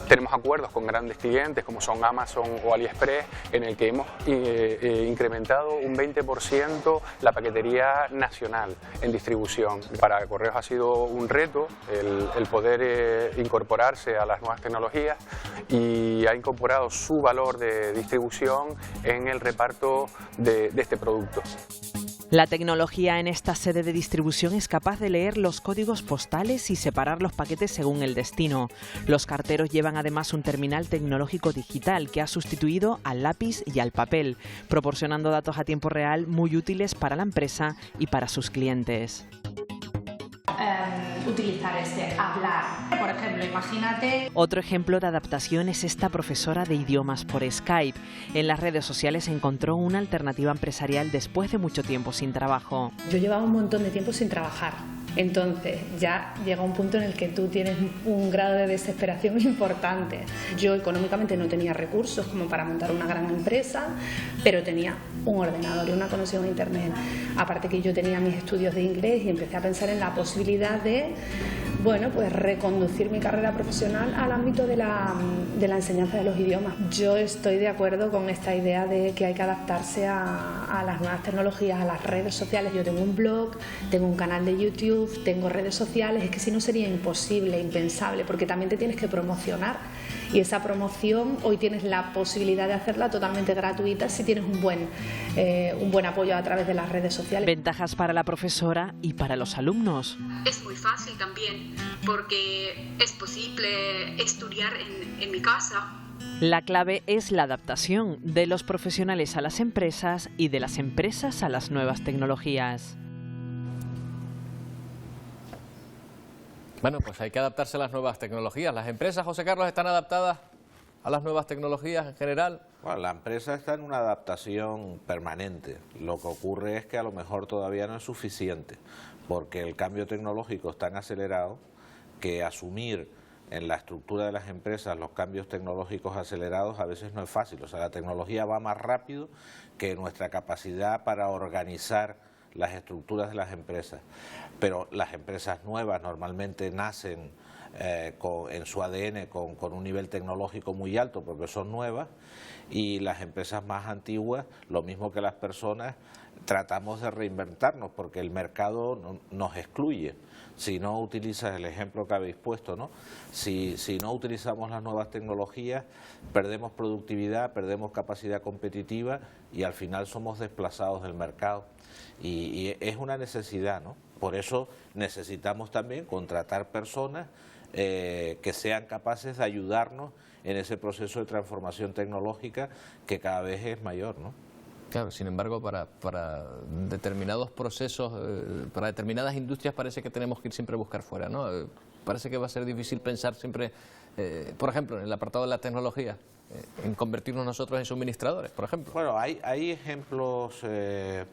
Tenemos acuerdos con grandes clientes como son Amazon o AliExpress, en el que hemos incrementado un 20% la paquetería nacional en distribución. Para Correos ha sido un reto el poder incorporarse a las nuevas tecnologías, y ha incorporado su valor de distribución en el reparto de este producto. La tecnología en esta sede de distribución es capaz de leer los códigos postales y separar los paquetes según el destino. Los carteros llevan además un terminal tecnológico digital que ha sustituido al lápiz y al papel, proporcionando datos a tiempo real muy útiles para la empresa y para sus clientes. Utilizar hablar. Por ejemplo, imagínate... Otro ejemplo de adaptación es esta profesora de idiomas por Skype. En las redes sociales encontró una alternativa empresarial después de mucho tiempo sin trabajo. Yo llevaba un montón de tiempo sin trabajar. Entonces ya llega un punto en el que tú tienes un grado de desesperación importante. Yo económicamente no tenía recursos como para montar una gran empresa, pero tenía un ordenador y una conexión a internet. Aparte que yo tenía mis estudios de inglés y empecé a pensar en la posibilidad de, bueno, pues reconducir mi carrera profesional al ámbito de la enseñanza de los idiomas. Yo estoy de acuerdo con esta idea de que hay que adaptarse a las nuevas tecnologías, a las redes sociales. Yo tengo un blog, tengo un canal de YouTube, tengo redes sociales, es que si no sería imposible, impensable, porque también te tienes que promocionar, y esa promoción hoy tienes la posibilidad de hacerla totalmente gratuita si tienes un buen apoyo a través de las redes sociales. Ventajas para la profesora y para los alumnos. Es muy fácil también, porque es posible estudiar en mi casa. La clave es la adaptación de los profesionales a las empresas y de las empresas a las nuevas tecnologías. Bueno, pues hay que adaptarse a las nuevas tecnologías. ¿Las empresas, José Carlos, están adaptadas a las nuevas tecnologías en general? Bueno, la empresa está en una adaptación permanente. Lo que ocurre es que a lo mejor todavía no es suficiente, porque el cambio tecnológico es tan acelerado que asumir en la estructura de las empresas los cambios tecnológicos acelerados a veces no es fácil. O sea, la tecnología va más rápido que nuestra capacidad para organizar las estructuras de las empresas. Pero las empresas nuevas normalmente nacen en su ADN con un nivel tecnológico muy alto porque son nuevas, y las empresas más antiguas, lo mismo que las personas, tratamos de reinventarnos porque el mercado nos excluye. Si no utilizas el ejemplo que habéis puesto, ¿no? Si no utilizamos las nuevas tecnologías, perdemos productividad, perdemos capacidad competitiva y al final somos desplazados del mercado. Y es una necesidad, ¿no? Por eso necesitamos también contratar personas que sean capaces de ayudarnos en ese proceso de transformación tecnológica que cada vez es mayor, ¿no? Claro, sin embargo, para determinados procesos, para determinadas industrias parece que tenemos que ir siempre a buscar fuera, ¿no? Parece que va a ser difícil pensar siempre, por ejemplo, en el apartado de la tecnología, en convertirnos nosotros en suministradores, por ejemplo. Bueno, hay ejemplos de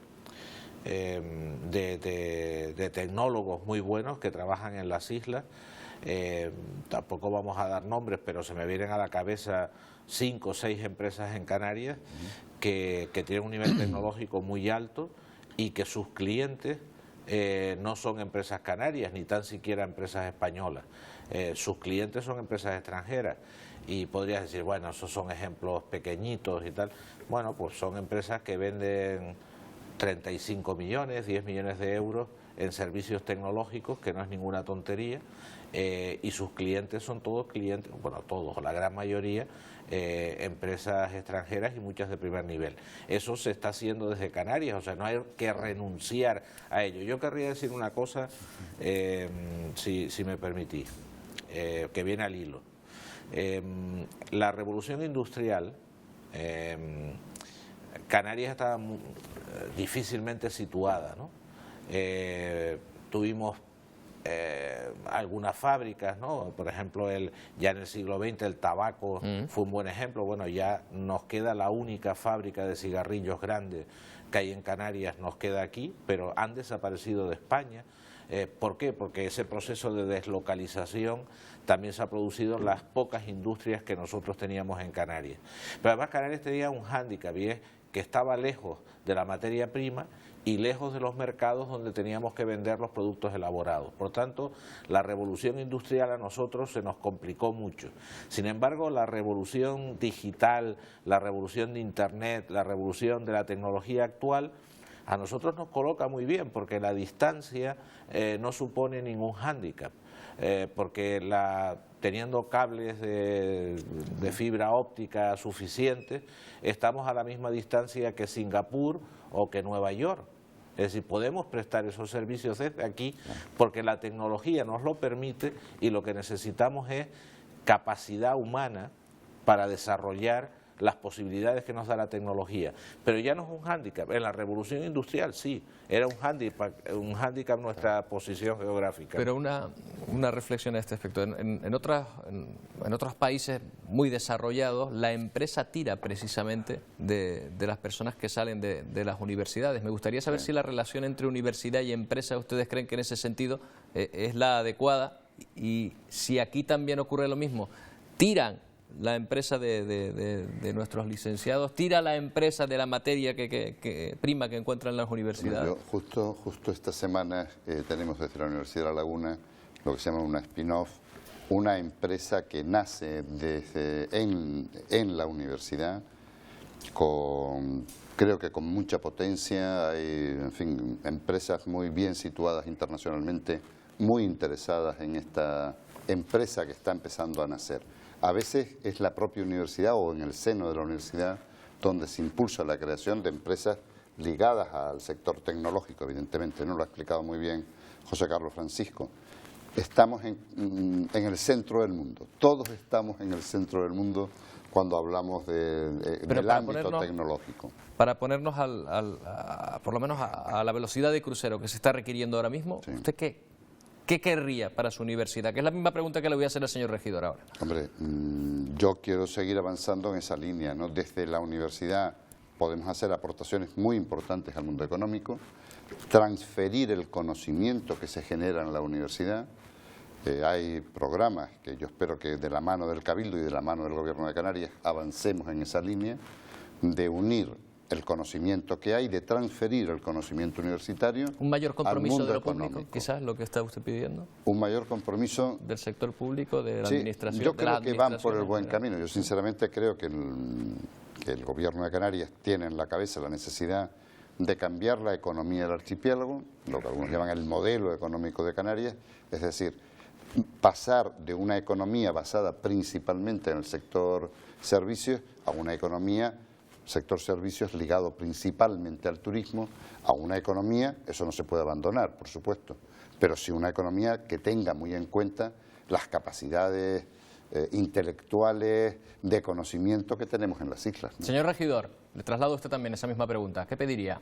tecnólogos muy buenos que trabajan en las islas. Tampoco vamos a dar nombres, pero se me vienen a la cabeza 5 o 6 empresas en Canarias que tienen un nivel tecnológico muy alto y que sus clientes no son empresas canarias ni tan siquiera empresas españolas. Sus clientes son empresas extranjeras y podrías decir, bueno, esos son ejemplos pequeñitos y tal. Bueno, pues son empresas que venden 35 millones, 10 millones de euros en servicios tecnológicos, que no es ninguna tontería, y sus clientes son todos clientes, bueno, todos, la gran mayoría, empresas extranjeras y muchas de primer nivel. Eso se está haciendo desde Canarias, o sea, no hay que renunciar a ello. Yo querría decir una cosa, si me permitís, que viene al hilo. La revolución industrial, Canarias estaba difícilmente situada, ¿no? Tuvimos algunas fábricas, ¿no? Por ejemplo, ya en el siglo XX el tabaco fue un buen ejemplo. Bueno, ya nos queda la única fábrica de cigarrillos grande que hay en Canarias, nos queda aquí, pero han desaparecido de España. ¿Por qué? Porque ese proceso de deslocalización también se ha producido en las pocas industrias que nosotros teníamos en Canarias. Pero además Canarias tenía un hándicap, y es que estaba lejos de la materia prima y lejos de los mercados donde teníamos que vender los productos elaborados. Por tanto, la revolución industrial a nosotros se nos complicó mucho. Sin embargo, la revolución digital, la revolución de Internet, la revolución de la tecnología actual, a nosotros nos coloca muy bien, porque la distancia no supone ningún hándicap, porque teniendo cables de fibra óptica suficientes, estamos a la misma distancia que Singapur o que Nueva York. Es decir, podemos prestar esos servicios desde aquí porque la tecnología nos lo permite, y lo que necesitamos es capacidad humana para desarrollar las posibilidades que nos da la tecnología. Pero ya no es un hándicap. En la revolución industrial sí, era un hándicap nuestra posición geográfica. Pero una reflexión a este aspecto. En otros países muy desarrollados, la empresa tira precisamente de las personas que salen de las universidades. Me gustaría saber si la relación entre universidad y empresa, ¿ustedes creen que en ese sentido es la adecuada? Y si aquí también ocurre lo mismo, tiran la empresa de nuestros licenciados, tira la empresa de la materia prima que encuentran en las universidades. Justo esta semana tenemos desde la Universidad de La Laguna lo que se llama una spin-off, una empresa que nace en la universidad, creo que con mucha potencia, hay, en fin, empresas muy bien situadas internacionalmente, muy interesadas en esta empresa que está empezando a nacer. A veces es la propia universidad o en el seno de la universidad donde se impulsa la creación de empresas ligadas al sector tecnológico, evidentemente, ¿no? Lo ha explicado muy bien José Carlos Francisco. Estamos en el centro del mundo, todos estamos en el centro del mundo cuando hablamos del ámbito tecnológico. Para ponernos por lo menos a la velocidad de crucero que se está requiriendo ahora mismo, sí. ¿Usted qué querría para su universidad? Que es la misma pregunta que le voy a hacer al señor regidor ahora. Hombre, yo quiero seguir avanzando en esa línea, ¿no? Desde la universidad podemos hacer aportaciones muy importantes al mundo económico, transferir el conocimiento que se genera en la universidad, Hay programas que yo espero que de la mano del Cabildo y de la mano del Gobierno de Canarias avancemos en esa línea de unir el conocimiento que hay, de transferir el conocimiento universitario un mayor compromiso al mundo de lo público, económico. quizás lo que está usted pidiendo. Un mayor compromiso del sector público, de la sí, administración. Yo creo que van por el buen camino. Yo sinceramente creo que el Gobierno de Canarias tiene en la cabeza la necesidad de cambiar la economía del archipiélago, lo que algunos llaman el modelo económico de Canarias, es decir, pasar de una economía basada principalmente en el sector servicios a una economía, sector servicios ligado principalmente al turismo, a una economía, eso no se puede abandonar, por supuesto, pero sí una economía que tenga muy en cuenta las capacidades intelectuales de conocimiento que tenemos en las islas, ¿no? Señor regidor, le traslado a usted también esa misma pregunta. ¿Qué pediría?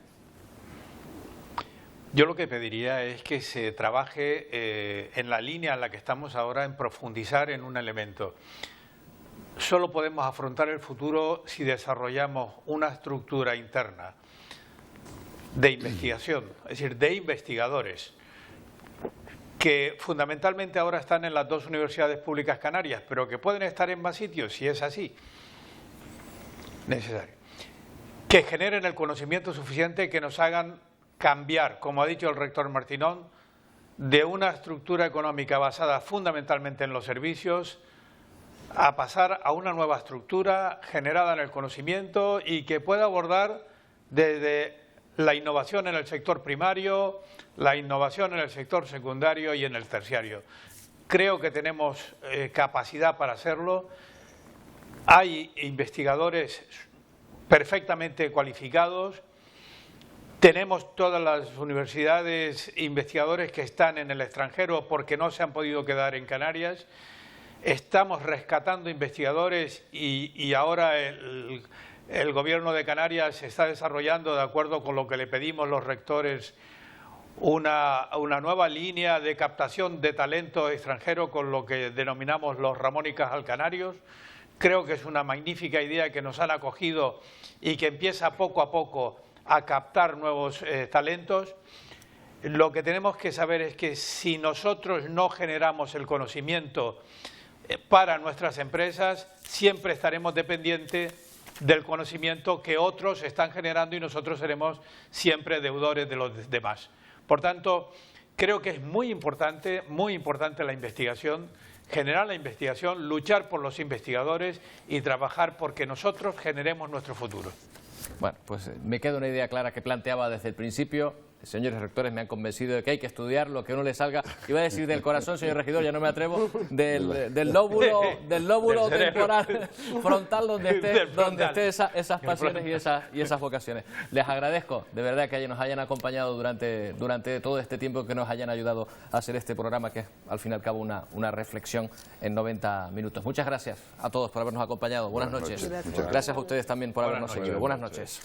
Yo lo que pediría es que se trabaje en la línea en la que estamos ahora, en profundizar en un elemento. Solo podemos afrontar el futuro si desarrollamos una estructura interna de investigación, es decir, de investigadores, que fundamentalmente ahora están en las dos universidades públicas canarias, pero que pueden estar en más sitios si es así, necesario. Que generen el conocimiento suficiente que nos hagan cambiar, como ha dicho el rector Martinón, de una estructura económica basada fundamentalmente en los servicios a pasar a una nueva estructura generada en el conocimiento y que pueda abordar desde la innovación en el sector primario, la innovación en el sector secundario y en el terciario. Creo que tenemos capacidad para hacerlo. Hay investigadores perfectamente cualificados. Tenemos todas las universidades investigadores que están en el extranjero porque no se han podido quedar en Canarias. Estamos rescatando investigadores y ahora el Gobierno de Canarias está desarrollando, de acuerdo con lo que le pedimos los rectores, una nueva línea de captación de talento extranjero con lo que denominamos los Ramón y Cajal Canarios. Creo que es una magnífica idea que nos han acogido y que empieza poco a poco a captar nuevos talentos. Lo que tenemos que saber es que si nosotros no generamos el conocimiento para nuestras empresas, siempre estaremos dependientes del conocimiento que otros están generando y nosotros seremos siempre deudores de los demás. Por tanto, creo que es muy importante la investigación, generar la investigación, luchar por los investigadores y trabajar porque nosotros generemos nuestro futuro. Bueno, pues me queda una idea clara que planteaba desde el principio. Señores rectores, me han convencido de que hay que estudiar lo que uno le salga. Iba a decir del corazón, señor regidor, ya no me atrevo, del lóbulo temporal frontal donde esté esas pasiones y esas vocaciones. Les agradezco, de verdad, que nos hayan acompañado durante todo este tiempo, que nos hayan ayudado a hacer este programa, que es, al fin y al cabo, una reflexión en 90 minutos. Muchas gracias a todos por habernos acompañado. Buenas noches. Gracias a ustedes también por habernos seguido. Buenas noches.